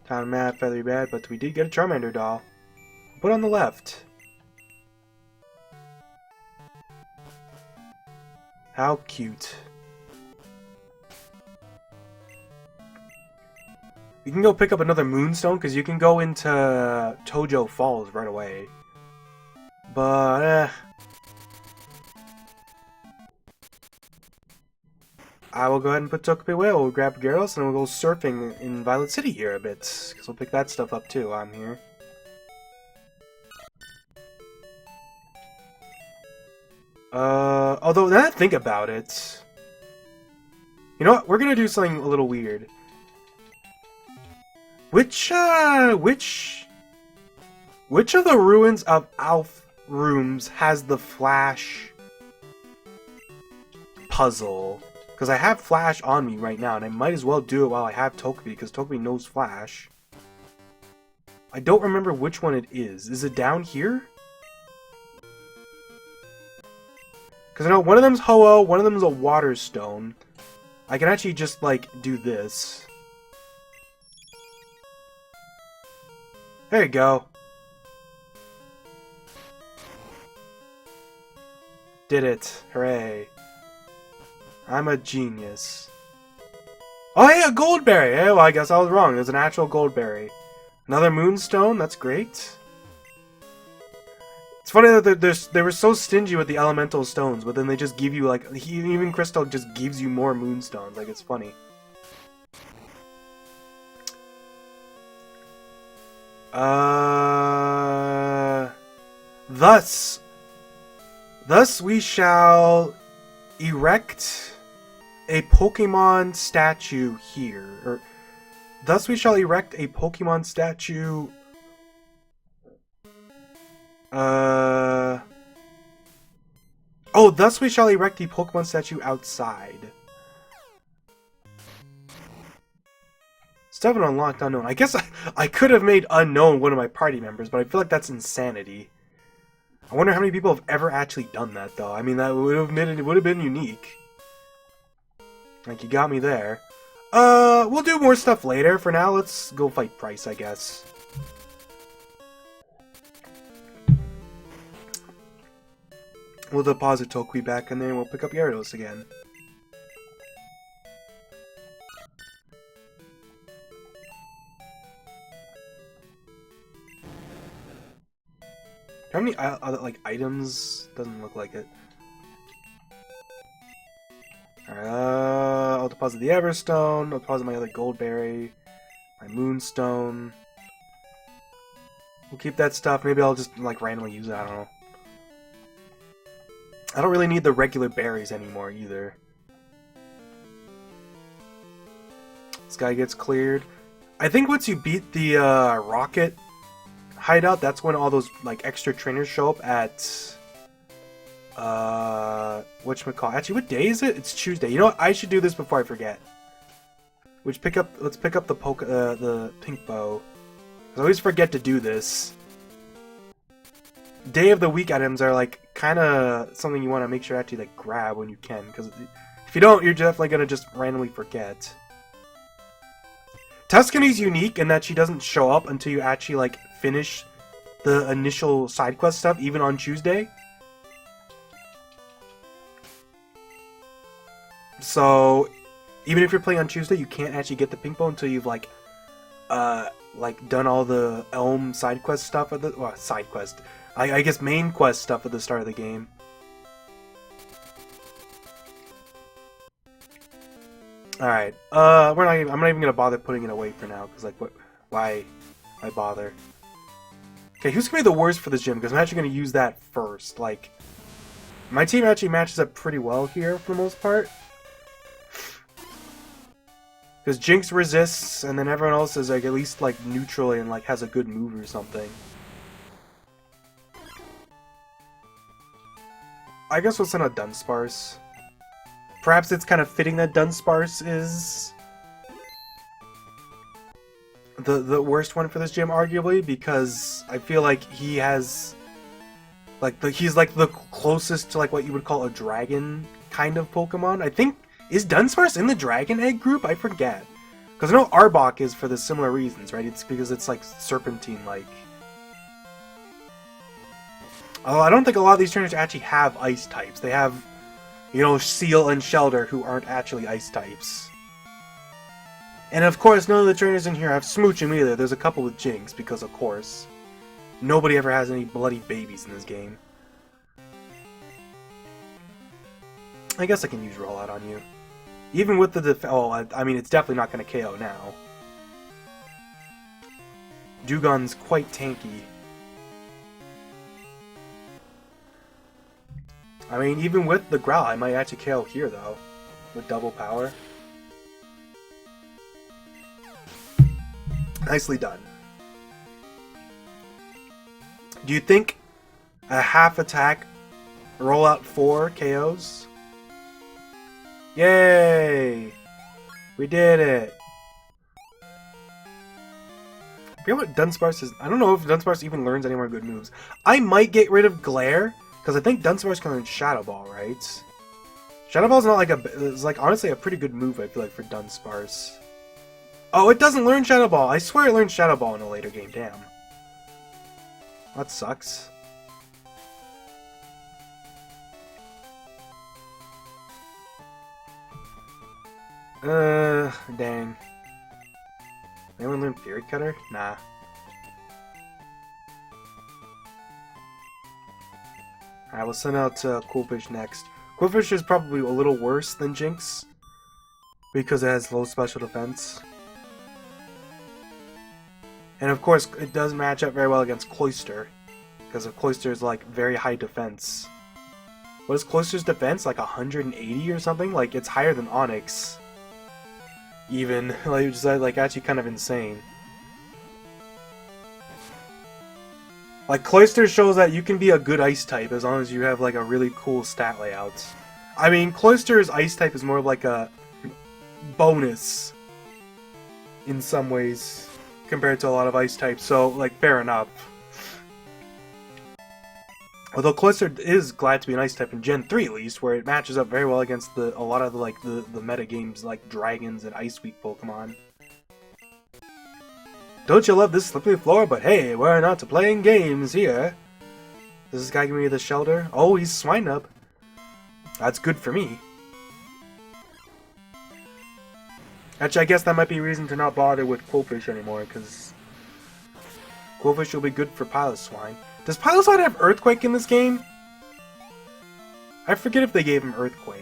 Kind of mad, feathery bad, but we did get a Charmander doll. Put on the left. How cute. You can go pick up another Moonstone, because you can go into Tojo Falls right away. But, I will go ahead and put Togepi away. We'll grab Gyarados and we'll go surfing in Violet City here a bit. Because we'll pick that stuff up too. I'm here. Although now that I think about it, you know what? We're gonna do something a little weird. Which of the ruins of Alph rooms has the Flash puzzle? Because I have Flash on me right now, and I might as well do it while I have Togepi, because Togepi knows Flash. I don't remember which one it is. Is it down here? Because I know one of them's Ho-Oh, one of them's a Water Stone. I can actually just, like, do this. There you go. Did it. Hooray. I'm a genius. Oh, hey, a Goldberry! Hey, well, I guess I was wrong. There's an actual Goldberry. Another Moonstone? That's great. It's funny that they were so stingy with the elemental stones, but then they just give you, like, even Crystal just gives you more Moonstones. Like, it's funny. Thus we shall erect a Pokemon statue here. Or, thus we shall erect a Pokemon statue. Oh, thus we shall erect the Pokemon statue outside. Stefan unlocked unknown. I guess I could have made unknown one of my party members, but I feel like that's insanity. I wonder how many people have ever actually done that, though. I mean, that would have made it would have been unique. Like, you got me there. We'll do more stuff later. For now, let's go fight Price, I guess. We'll deposit Togepi back, and then we'll pick up Gyarados again. How many other, like, items? Doesn't look like it. Alright, I'll deposit the Everstone, I'll deposit my other Goldberry, my Moonstone. We'll keep that stuff, maybe I'll just, like, randomly use it, I don't know. I don't really need the regular berries anymore, either. This guy gets cleared. I think once you beat the, Rocket hideout, that's when all those, like, extra trainers show up at, whatchamacallit. Actually, what day is it? It's Tuesday. You know what? I should do this before I forget. Let's pick up the pink bow. I always forget to do this. Day of the week items are, like, kind of something you want to make sure to actually, like, grab when you can, because if you don't, you're definitely going to just randomly forget. Tuscany's unique in that she doesn't show up until you actually, like, finish the initial side quest stuff, even on Tuesday. So, even if you're playing on Tuesday, you can't actually get the pink bow until you've, like, done all the Elm side quest stuff at the, well, side quest. I guess main quest stuff at the start of the game. Alright, I'm not even gonna bother putting it away for now, because, like, why bother? Okay, who's gonna be the worst for this gym? Because I'm actually gonna use that first. Like, my team actually matches up pretty well here for the most part. Because Jinx resists, and then everyone else is, like, at least, like, neutral and, like, has a good move or something. I guess we'll send a Dunsparce. Perhaps it's kind of fitting that Dunsparce is the worst one for this gym, arguably, because I feel like he has, like, he's like the closest to, like, what you would call a dragon kind of Pokemon. I think, is Dunsparce in the Dragon Egg group? I forget. Because I know Arbok is for the similar reasons, right? It's because it's, like, Serpentine-like. Although I don't think a lot of these trainers actually have ice types. They have, you know, Seal and Shelter, who aren't actually ice types. And of course, none of the trainers in here have Smoochum either. There's a couple with Jinx, because of course. Nobody ever has any bloody babies in this game. I guess I can use Rollout on you. Even with the I mean, it's definitely not going to KO now. Dewgong's quite tanky. I mean, even with the Growl, I might actually KO here, though. With double power. Nicely done. Do you think a half attack roll out 4 KOs? Yay! We did it! I forget what Dunsparce is. I don't know if Dunsparce even learns any more good moves. I might get rid of Glare, because I think Dunsparce can learn Shadow Ball, right? Shadow Ball's not like it's like honestly a pretty good move, I feel like, for Dunsparce. Oh, it doesn't learn Shadow Ball! I swear it learned Shadow Ball in a later game, damn. That sucks. Dang. Anyone learn Fury Cutter? Nah. Alright, we'll send out Coolfish next. Coolfish is probably a little worse than Jinx, because it has low special defense. And of course, it does match up very well against Cloyster, because of Cloyster's like very high defense. What is Cloyster's defense? Like 180 or something? Like, it's higher than Onyx. Even, like, which is like actually kind of insane. Like, Cloyster shows that you can be a good ice type as long as you have like a really cool stat layout. I mean, Cloyster's ice type is more of like a bonus in some ways compared to a lot of ice types, so like fair enough. Although Cloyster is glad to be an ice type in Gen 3 at least, where it matches up very well against a lot of the meta games like dragons and Ice Weak Pokemon. Don't you love this slippery floor? But hey, we're not to playing games here. Does this guy give me the shelter? Oh, he's Swinub. That's good for me. Actually, I guess that might be a reason to not bother with Quillfish anymore, because Quillfish will be good for Piloswine. Does Piloswine have Earthquake in this game? I forget if they gave him Earthquake.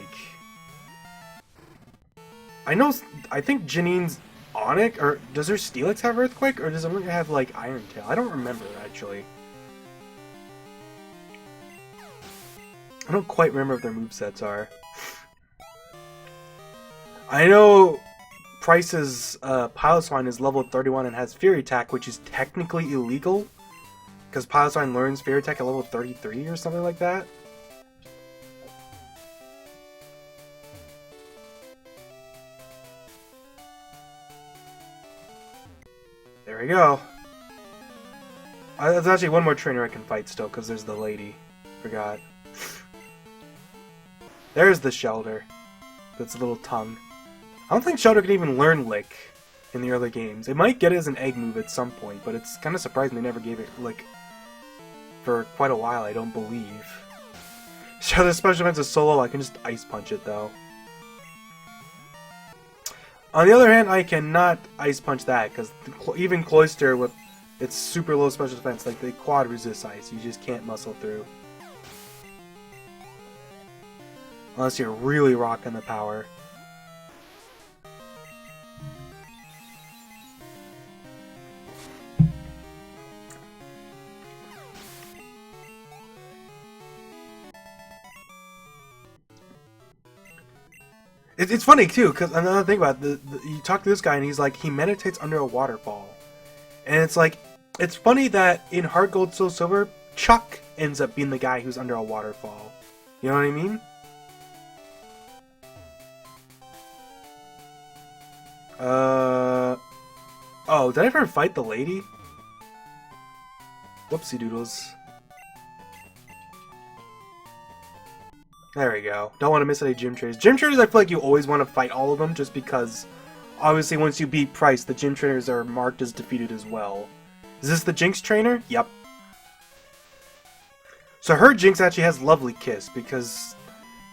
I think Janine's Onyx, or does her Steelix have Earthquake, or does it have like Iron Tail? I don't remember actually. I don't quite remember what their movesets are. I know Price's Piloswine is level 31 and has Fury Attack, which is technically illegal, because Piloswine learns Fury Attack at level 33 or something like that. There we go. There's actually one more trainer I can fight still, because there's the lady. Forgot. There's the Shelter. That's a little tongue. I don't think Shelter can even learn Lick in the early games. It might get it as an egg move at some point, but it's kind of surprising they never gave it Lick for quite a while, I don't believe. Shelter's special defense is so low, I can just Ice Punch it, though. On the other hand, I cannot Ice Punch that, because even Cloyster with its super low special defense, like they quad resist Ice, you just can't muscle through. Unless you're really rocking the power. It's funny too, because another thing about you talk to this guy and he's like, he meditates under a waterfall. And it's like, it's funny that in Heart Gold Soul Silver, Chuck ends up being the guy who's under a waterfall. You know what I mean? Oh, did I ever fight the lady? Whoopsie doodles. There we go. Don't want to miss any gym trainers. Gym trainers, I feel like you always want to fight all of them, just because, obviously, once you beat Price, the gym trainers are marked as defeated as well. Is this the Jinx trainer? Yep. So her Jinx actually has Lovely Kiss, because,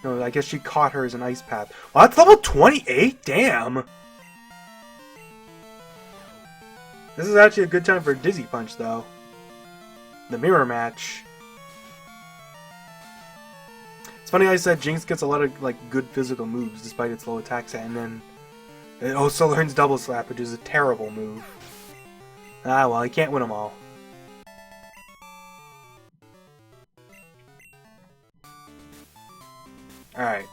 you know, I guess she caught her as an Ice Path. Well, that's level 28? Damn! This is actually a good time for Dizzy Punch, though. The mirror match. It's funny I said Jinx gets a lot of like good physical moves despite its low attack set, and then it also learns Double Slap, which is a terrible move. Ah well, you can't win them all. Alright.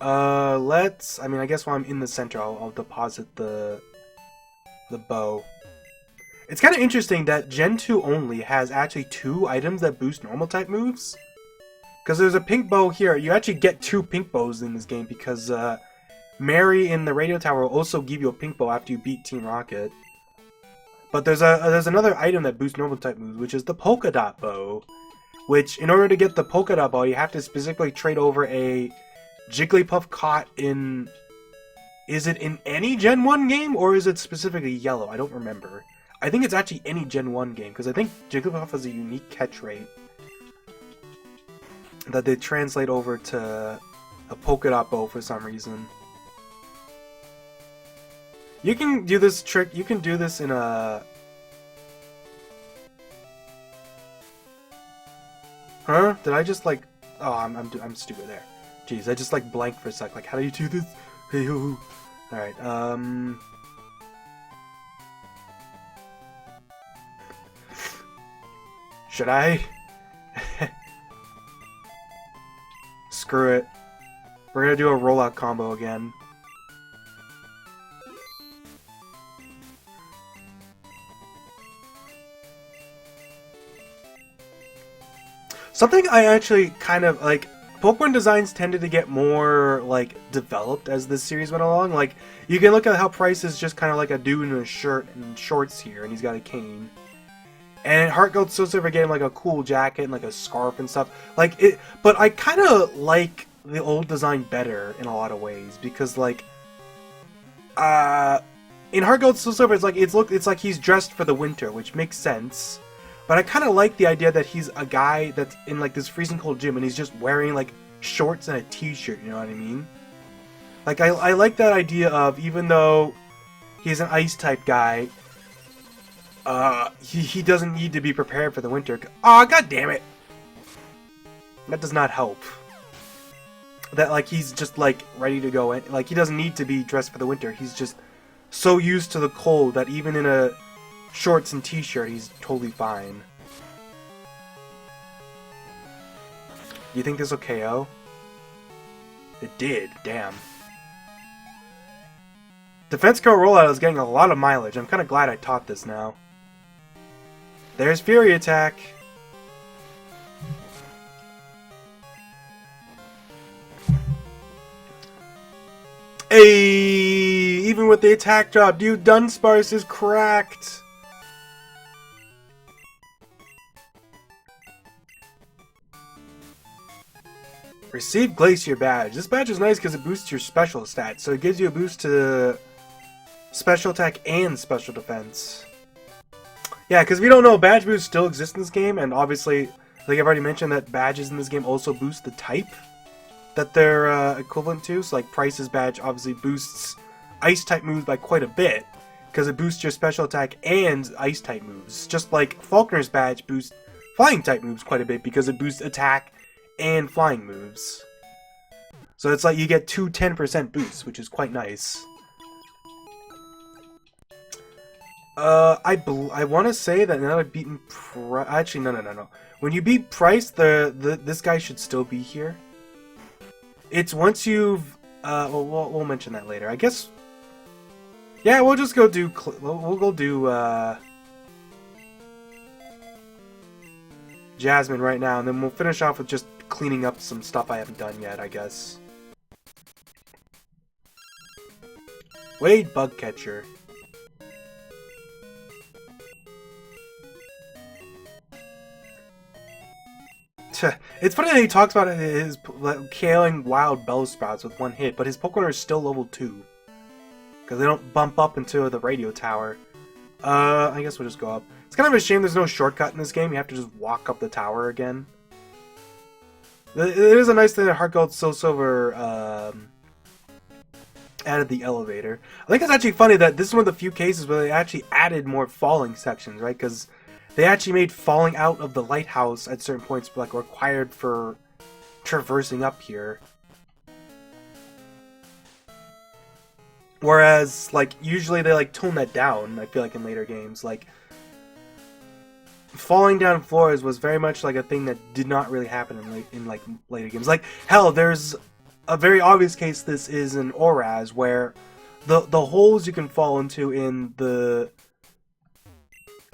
Let's... I mean, I guess while I'm in the center, I'll deposit the bow. It's kind of interesting that Gen 2 only has actually 2 items that boost normal type moves. Because there's a pink bow here. You actually get 2 pink bows in this game because Mary in the radio tower will also give you a pink bow after you beat Team Rocket. But there's another item that boosts normal type moves, which is the polka dot bow. Which, in order to get the polka dot bow, you have to specifically trade over a Jigglypuff caught in... Is it in any Gen 1 game, or is it specifically yellow? I don't remember. I think it's actually any Gen 1 game, because I think Jigglypuff has a unique catch rate that they translate over to a polka dot bow for some reason. You can do this trick, you can do this in a... Huh? Did I just like... Oh, I'm stupid there. Jeez, I just like blanked for a sec. Like, how do you do this? Hey-hoo. Alright, Should I? Screw it. We're gonna do a rollout combo again. Something I actually kind of like... Pokemon designs tended to get more, like, developed as this series went along. Like, you can look at how Price is just kind of like a dude in a shirt and shorts here, and he's got a cane. And Heart Gold Soul Silver gave him, like, a cool jacket and, like, a scarf and stuff. Like, it... But I kind of like the old design better in a lot of ways, because, like... in Heart Gold Soul Silver, it's like he's dressed for the winter, which makes sense. But I kind of like the idea that he's a guy that's in like this freezing cold gym and he's just wearing like shorts and a t-shirt, you know what I mean? Like I like that idea of, even though he's an ice type guy, he doesn't need to be prepared for the winter. Aw, god damn it! That does not help. That like he's just like ready to go in, like he doesn't need to be dressed for the winter. He's just so used to the cold that even in a shorts and t-shirt, he's totally fine. You think this will KO? It did, damn. Defense Curl Rollout is getting a lot of mileage. I'm kind of glad I taught this now. There's Fury Attack. Hey, even with the attack drop, dude, Dunsparce is cracked. Receive Glacier Badge. This badge is nice because it boosts your special stats, so it gives you a boost to special attack and special defense. Yeah, because we don't know, badge boosts still exist in this game, and obviously, like I've already mentioned, that badges in this game also boost the type that they're equivalent to. So like Price's badge obviously boosts ice type moves by quite a bit, because it boosts your special attack and ice type moves. Just like Faulkner's badge boosts flying type moves quite a bit, because it boosts attack and flying moves. So it's like you get 2 10% boosts, which is quite nice. I want to say that now that I've beaten Price... Actually, no. When you beat Price, this guy should still be here. It's once you've... we'll mention that later. I guess... Yeah, we'll just go do... We'll go do, Jasmine right now, and then we'll finish off with just cleaning up some stuff I haven't done yet, I guess. Wade Bug Catcher. It's funny that he talks about his killing wild Bellsprouts with 1 hit, but his Pokemon are still level 2. Because they don't bump up into the radio tower. I guess we'll just go up. It's kind of a shame there's no shortcut in this game. You have to just walk up the tower again. It is a nice thing that Heart Gold Soul Silver added the elevator. I think it's actually funny that this is one of the few cases where they actually added more falling sections, right? Because they actually made falling out of the lighthouse at certain points like required for traversing up here. Whereas, like, usually they, like, tone that down, I feel like, in later games. Like, falling down floors was very much, like, a thing that did not really happen in later games. Like, hell, there's a very obvious case this is in Oraz, where the holes you can fall into in the,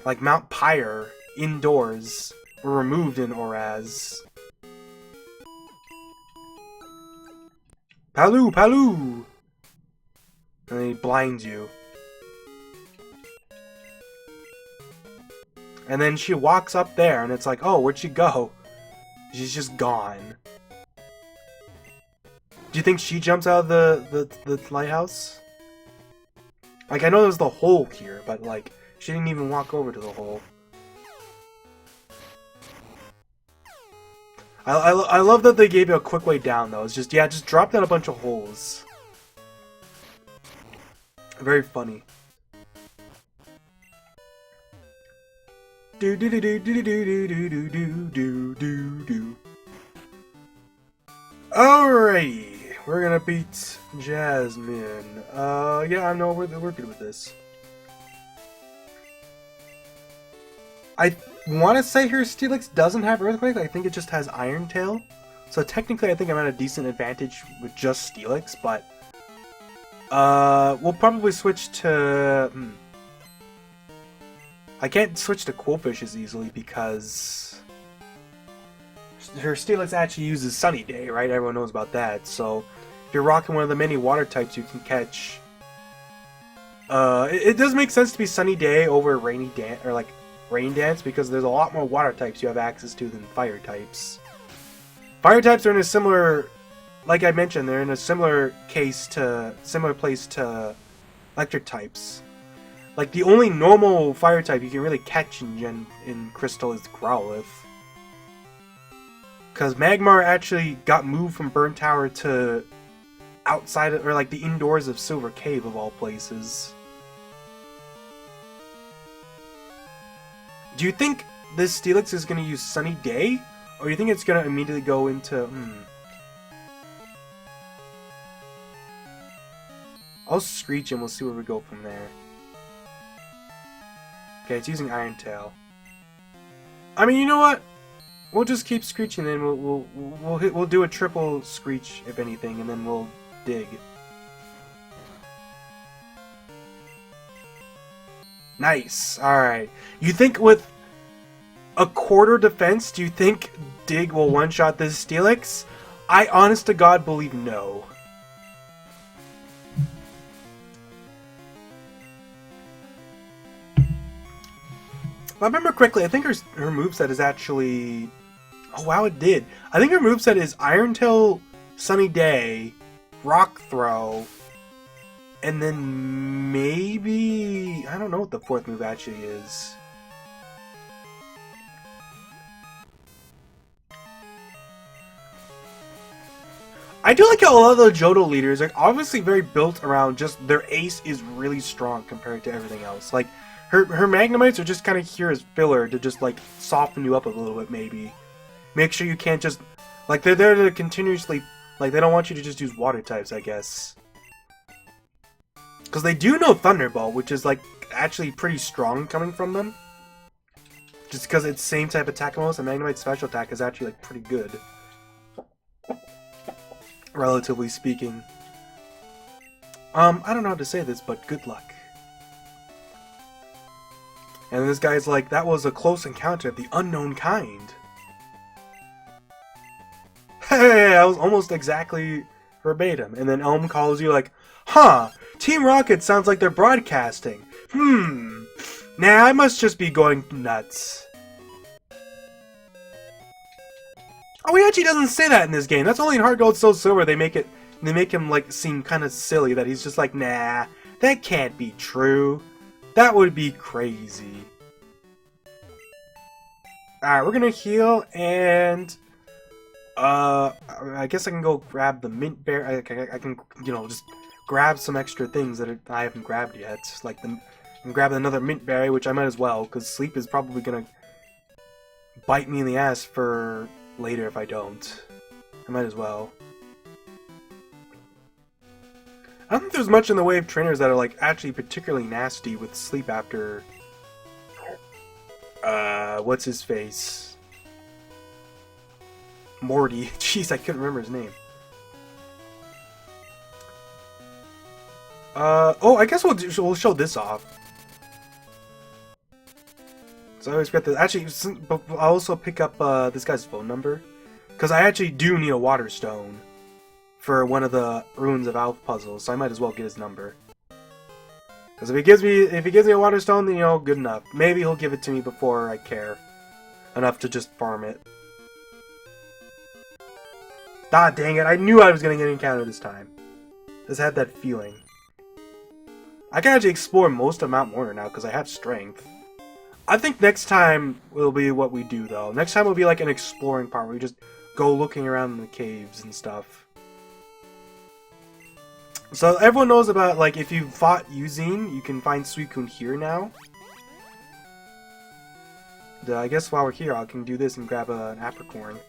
like, Mount Pyre indoors were removed in Oraz. Palu! Palu! And then he blinds you. And then she walks up there, and it's like, oh, where'd she go? She's just gone. Do you think she jumps out of the lighthouse? Like, I know there's the hole here, but, like, she didn't even walk over to the hole. I love that they gave you a quick way down, though. It's just, yeah, just drop down a bunch of holes. Very funny. Do do do do do do do do do do do do. Alrighty, we're gonna beat Jasmine. Yeah, I know we're good with this. I want to say her Steelix doesn't have Earthquake. I think it just has Iron Tail. So technically, I think I'm at a decent advantage with just Steelix, but we'll probably switch to... I can't switch to Quillfish as easily because her Steelix actually uses Sunny Day, right? Everyone knows about that. So if you're rocking one of the many water types, you can catch... it does make sense to be Sunny Day over Rainy Dance, or like Rain Dance, because there's a lot more water types you have access to than fire types. Fire types are in a similar... Like I mentioned, they're in a similar place to electric types. Like, the only normal fire type you can really catch in Crystal is Growlithe. Because Magmar actually got moved from Burn Tower to outside of, or like the indoors of Silver Cave of all places. Do you think this Steelix is going to use Sunny Day? Or do you think it's going to immediately go into... I'll Screech and we'll see where we go from there. Okay, it's using Iron Tail. I mean, you know what? We'll just keep Screeching, and we'll do a triple Screech if anything, and then we'll dig. Nice. All right. You think with a quarter defense, do you think Dig will one-shot this Steelix? I, honest to God, believe no. If I remember correctly, I think her moveset is actually... Oh, wow, it did. I think her moveset is Iron Tail, Sunny Day, Rock Throw, and then maybe... I don't know what the fourth move actually is. I do like how a lot of the Johto leaders are obviously very built around just their ace is really strong compared to everything else. Like, her Magnemites are just kind of here as filler to just, like, soften you up a little bit, maybe. Make sure you can't just... Like, they're there to continuously... Like, they don't want you to just use water types, I guess. Because they do know Thunderbolt, which is, like, actually pretty strong coming from them. Just because it's the same type of attack almost, and Magnemite's special attack is actually, like, pretty good. Relatively speaking. I don't know how to say this, but good luck. And this guy's like, that was a close encounter of the unknown kind. Hey, I was almost exactly verbatim. And then Elm calls you like, huh, Team Rocket sounds like they're broadcasting. Nah, I must just be going nuts. Oh, he actually doesn't say that in this game. That's only in Heart Gold Soul Silver they make him like seem kind of silly that he's just like, nah, that can't be true. That would be crazy. Alright, we're gonna heal, and I guess I can go grab the mint bear. I can, you know, just grab some extra things that I haven't grabbed yet. Like I can grab another mint berry, which I might as well, because sleep is probably gonna bite me in the ass for later if I don't. I might as well. I don't think there's much in the way of trainers that are like actually particularly nasty with sleep after what's his face? Morty. Jeez, I couldn't remember his name. Oh, I guess we'll show this off. So I always get this. Actually, I'll also pick up this guy's phone number, because I actually do need a water stone for one of the Ruins of Alph puzzles, so I might as well get his number. Because if he gives me a water stone, then, you know, good enough. Maybe he'll give it to me before I care enough to just farm it. Ah, dang it! I knew I was gonna get an encounter this time. Just had that feeling. I can actually explore most of Mount Mortar now because I have strength. I think next time will be what we do, though. Next time will be like an exploring part where we just go looking around in the caves and stuff. So everyone knows about, like, if you fought Yuzine, you can find Suicune here now. I guess while we're here, I can do this and grab an apricorn.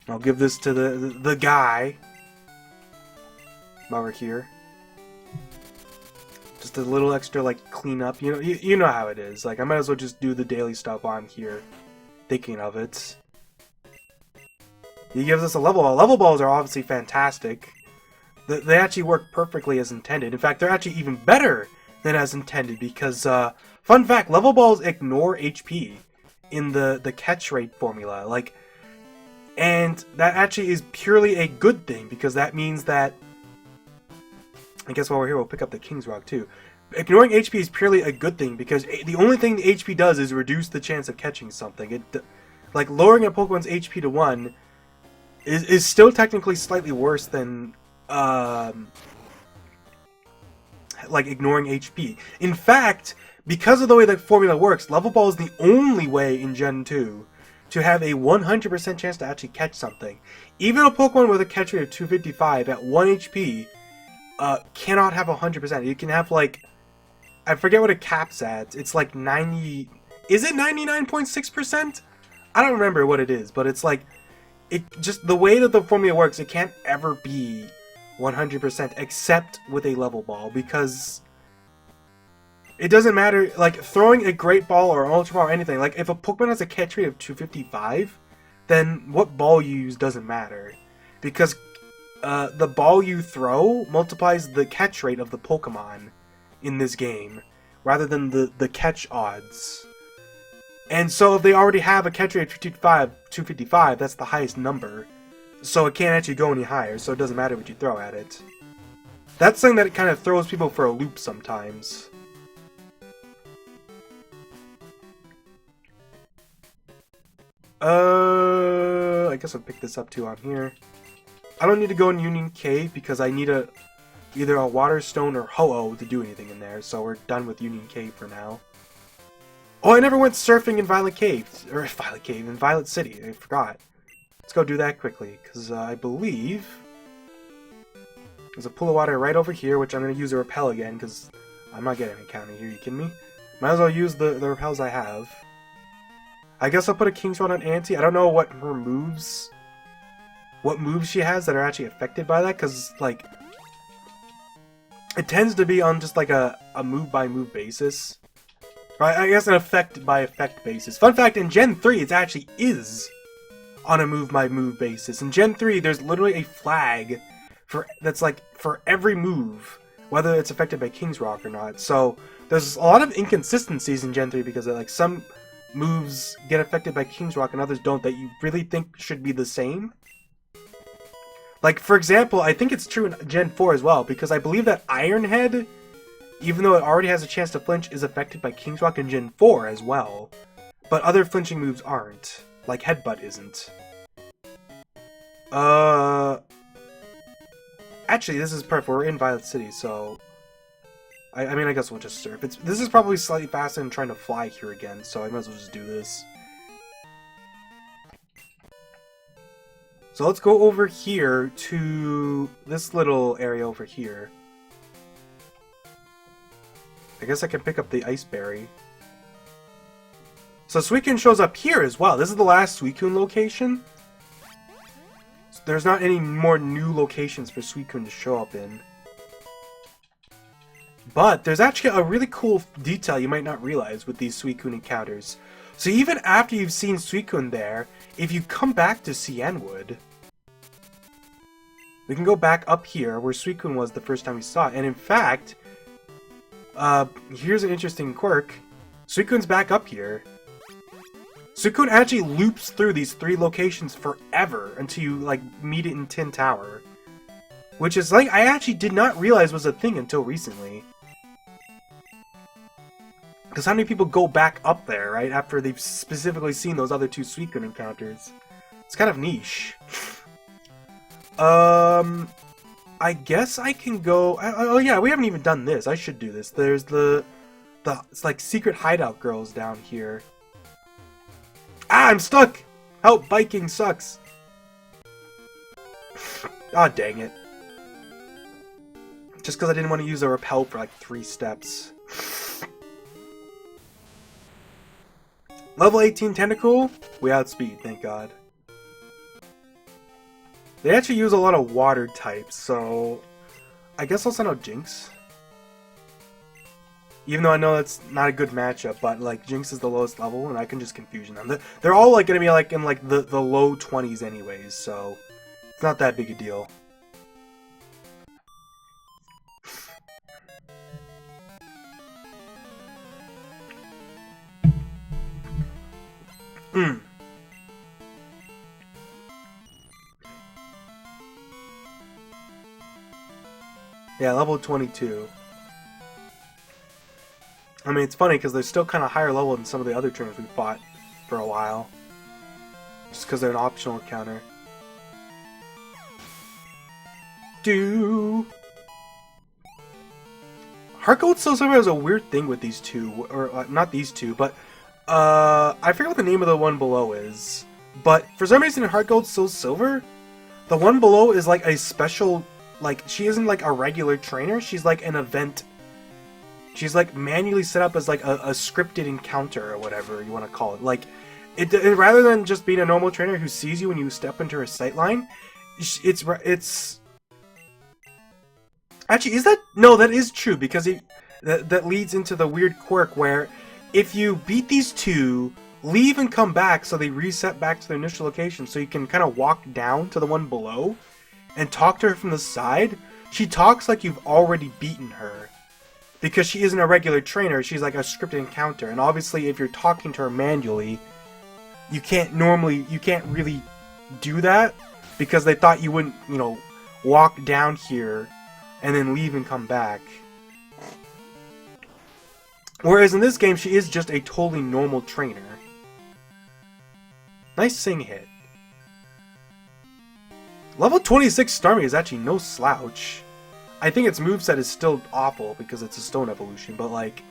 I'll give this to the guy while we're here. Just a little extra, like, cleanup. You know how it is. Like, I might as well just do the daily stuff while I'm here, thinking of it. He gives us a level ball. Level balls are obviously fantastic. They actually work perfectly as intended. In fact, they're actually even better than as intended because, fun fact, level balls ignore HP in the catch rate formula. Like, and that actually is purely a good thing because that means that, I guess while we're here, we'll pick up the King's Rock too. Ignoring HP is purely a good thing because the only thing the HP does is reduce the chance of catching something. Like, lowering a Pokemon's HP to 1 is still technically slightly worse than like ignoring HP. In fact, because of the way the formula works, Level Ball is the only way in Gen 2 to have a 100% chance to actually catch something. Even a Pokemon with a catch rate of 255 at 1 HP cannot have 100%. You can have, like, I forget what it caps at. It's like 90... Is it 99.6%? I don't remember what it is, but it's like... Just the way that the formula works, it can't ever be 100% except with a level ball, because it doesn't matter, like, throwing a great ball or an ultra ball or anything, like, if a Pokemon has a catch rate of 255, then what ball you use doesn't matter, because the ball you throw multiplies the catch rate of the Pokemon in this game, rather than the catch odds. And so if they already have a catch rate of 255, that's the highest number. So it can't actually go any higher, so it doesn't matter what you throw at it. That's something that kind of throws people for a loop sometimes. I guess I'll pick this up too on here. I don't need to go in Union Cave because I need either a Water Stone or Ho-Oh to do anything in there, so we're done with Union Cave for now. Oh, I never went surfing in Violet City. I forgot. Let's go do that quickly, because I believe there's a pool of water right over here, which I'm going to use a repel again, because I'm not getting an encounter here. You kidding me? Might as well use the repels I have. I guess I'll put a King's Rod on Auntie. I don't know what moves she has that are actually affected by that, because, like, it tends to be on just, like, a move-by-move basis. Right, I guess an effect-by-effect basis. Fun fact, in Gen 3, it actually is on a move-by-move basis. In Gen 3, there's literally a flag that's, like, for every move, whether it's affected by King's Rock or not. So, there's a lot of inconsistencies in Gen 3 because, like, some moves get affected by King's Rock and others don't that you really think should be the same. Like, for example, I think it's true in Gen 4 as well, because I believe that Iron Head, even though it already has a chance to flinch, is affected by King's Rock in Gen 4 as well. But other flinching moves aren't. Like Headbutt isn't. Actually, this is perfect. We're in Violet City, so... I mean, I guess we'll just surf. This is probably slightly faster than trying to fly here again, so I might as well just do this. So let's go over here to this little area over here. I guess I can pick up the Ice Berry. So Suicune shows up here as well. This is the last Suicune location. There's not any more new locations for Suicune to show up in. But there's actually a really cool detail you might not realize with these Suicune encounters. So even after you've seen Suicune there, if you come back to Cianwood, we can go back up here where Suicune was the first time we saw it. And in fact, here's an interesting quirk. Suicune's back up here. Suicune actually loops through these 3 locations forever until you, like, meet it in Tin Tower. Which is, like, I actually did not realize was a thing until recently. Because how many people go back up there, right, after they've specifically seen those other 2 Suicune encounters? It's kind of niche. I guess I can go... Oh yeah, we haven't even done this. I should do this. There's it's like secret hideout girls down here. Ah, I'm stuck! Help, biking sucks. Ah, dang it. Just because I didn't want to use a repel for like 3 steps. Level 18 Tentacool, we outspeed, thank God. They actually use a lot of water types, so I guess I'll send out Jinx. Even though I know that's not a good matchup, but like Jinx is the lowest level, and I can just confusion them. They're all like gonna be like in like the low 20s anyways, so it's not that big a deal. Yeah, level 22. I mean, it's funny because they're still kind of higher level than some of the other trainers we fought for a while. Just because they're an optional counter. Heart Gold Soul Silver has a weird thing with these 2, or not these 2, but I forget what the name of the one below is. But for some reason in Heart Gold Soul Silver, the one below is like a special, like, she isn't like a regular trainer, she's like an event. She's like manually set up as like a scripted encounter or whatever you want to call it. Like, it rather than just being a normal trainer who sees you when you step into her sightline, it's actually, is that? No, that is true, because that leads into the weird quirk where if you beat these 2, leave and come back so they reset back to their initial location, so you can kind of walk down to the one below and talk to her from the side, she talks like you've already beaten her. Because she isn't a regular trainer, she's like a scripted encounter, and obviously if you're talking to her manually, you can't really do that, because they thought you wouldn't, you know, walk down here and then leave and come back. Whereas in this game, she is just a totally normal trainer. Nice sing hit. Level 26 Starmie is actually no slouch. I think its moveset is still awful because it's a stone evolution, but like,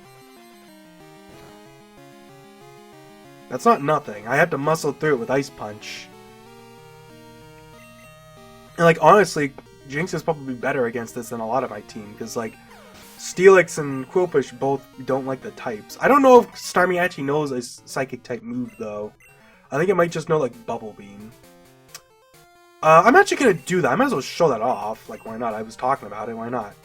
that's not nothing. I had to muscle through it with Ice Punch. And like, honestly, Jinx is probably better against this than a lot of my team, because like, Steelix and Quillfish both don't like the types. I don't know if Starmie actually knows a psychic type move though. I think it might just know like Bubble Beam. I'm actually gonna do that. I might as well show that off. Like, why not? I was talking about it. Why not?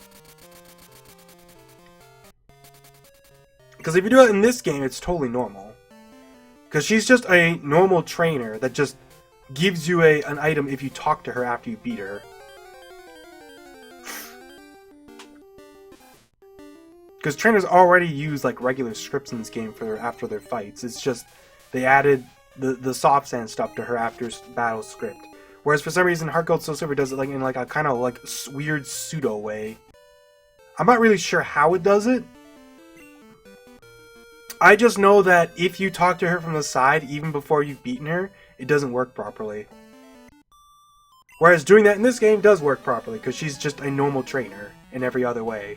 Because if you do it in this game, it's totally normal. Because she's just a normal trainer that just gives you an item if you talk to her after you beat her. Because trainers already use like regular scripts in this game for after their fights. It's just they added the soft sand stuff to her after battle script. Whereas for some reason, Heart Gold Soul Silver does it like in like a kind of like weird pseudo way. I'm not really sure how it does it. I just know that if you talk to her from the side, even before you've beaten her, it doesn't work properly. Whereas doing that in this game does work properly, because she's just a normal trainer in every other way.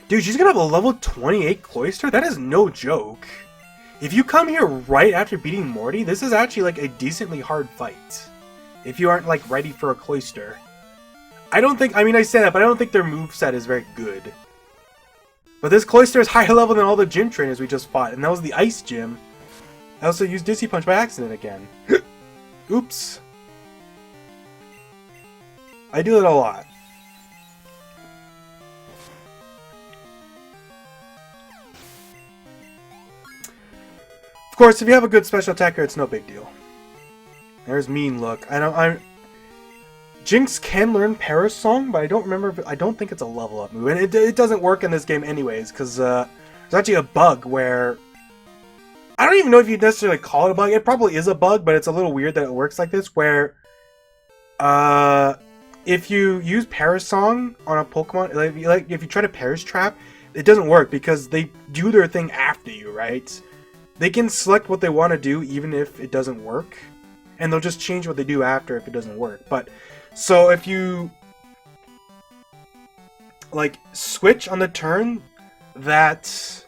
Dude, she's gonna have a level 28 Cloyster? That is no joke. If you come here right after beating Morty, this is actually like a decently hard fight. If you aren't like ready for a Cloyster. I don't think, I mean I say that, but I don't think their moveset is very good. But this Cloyster is higher level than all the gym trainers we just fought, and that was the Ice Gym. I also used Dizzy Punch by accident again. Oops. I do it a lot. Of course, if you have a good special attacker, it's no big deal. There's Mean Look. Jinx can learn Paris Song, but I don't remember. I don't think it's a level up move, and it doesn't work in this game anyways, because there's actually a bug where I don't even know if you'd necessarily call it a bug. It probably is a bug, but it's a little weird that it works like this, where if you use Paris Song on a Pokemon, like if you try to Paris Trap, it doesn't work because they do their thing after you, right? They can select what they want to do even if it doesn't work, and they'll just change what they do after if it doesn't work. But so if you like switch on the turn that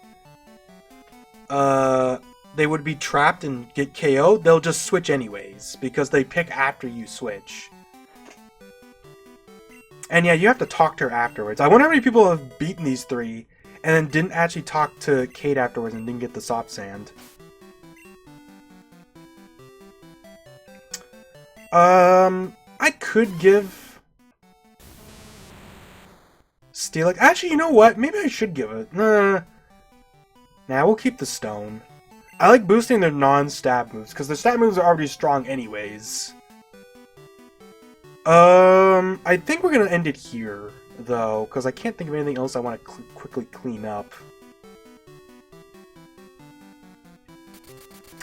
they would be trapped and get KO'd, they'll just switch anyways because they pick after you switch. And yeah, you have to talk to her afterwards. I wonder how many people have beaten these three and then didn't actually talk to Kate afterwards and didn't get the Soft Sand. I could give Steelix. Actually, you know what? Maybe I should give it. Nah, we'll keep the Stone. I like boosting their non-stab moves because their stab moves are already strong anyways. I think we're gonna end it here though, because I can't think of anything else I want to quickly clean up.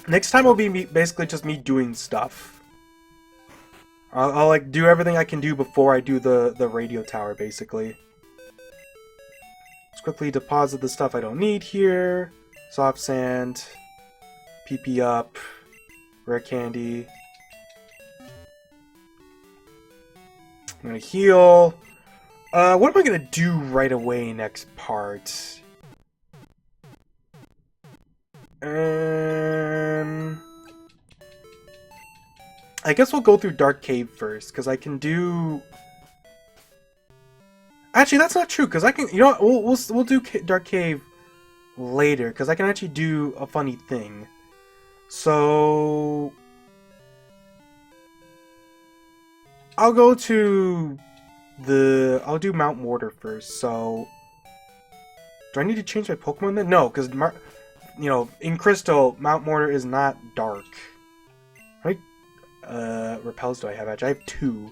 Next time will be basically just me doing stuff. I'll like do everything I can do before I do the radio tower, basically. Let's quickly deposit the stuff I don't need here. Soft Sand, PP up, Rare Candy. I'm gonna heal. What am I gonna do right away next part? I guess we'll go through Dark Cave first, because I can do... Actually, that's not true, because I can... You know what? We'll do Dark Cave later, because I can actually do a funny thing. So... I'll go to the... I'll do Mount Mortar first, so... Do I need to change my Pokemon then? No, because, you know, in Crystal, Mount Mortar is not dark. Right? Repels do I have, actually? I have 2.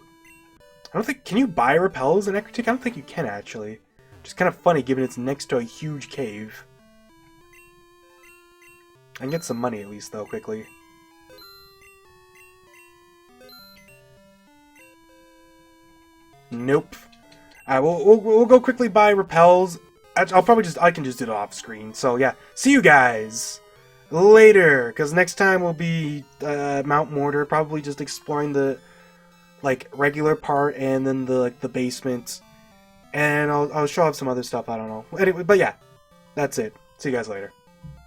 I don't think... Can you buy Repels in Ecruteak? I don't think you can, actually. Just kind of funny, given it's next to a huge cave. I can get some money, at least, though, quickly. Nope. Alright, we'll go quickly buy Repels. I'll probably just... I can just do it off screen. So, yeah. See you guys later, because next time will be Mount Mortar, probably just exploring the like regular part and then the basement, and I'll show off some other stuff. I don't know. Anyway, but yeah, that's it. See you guys later.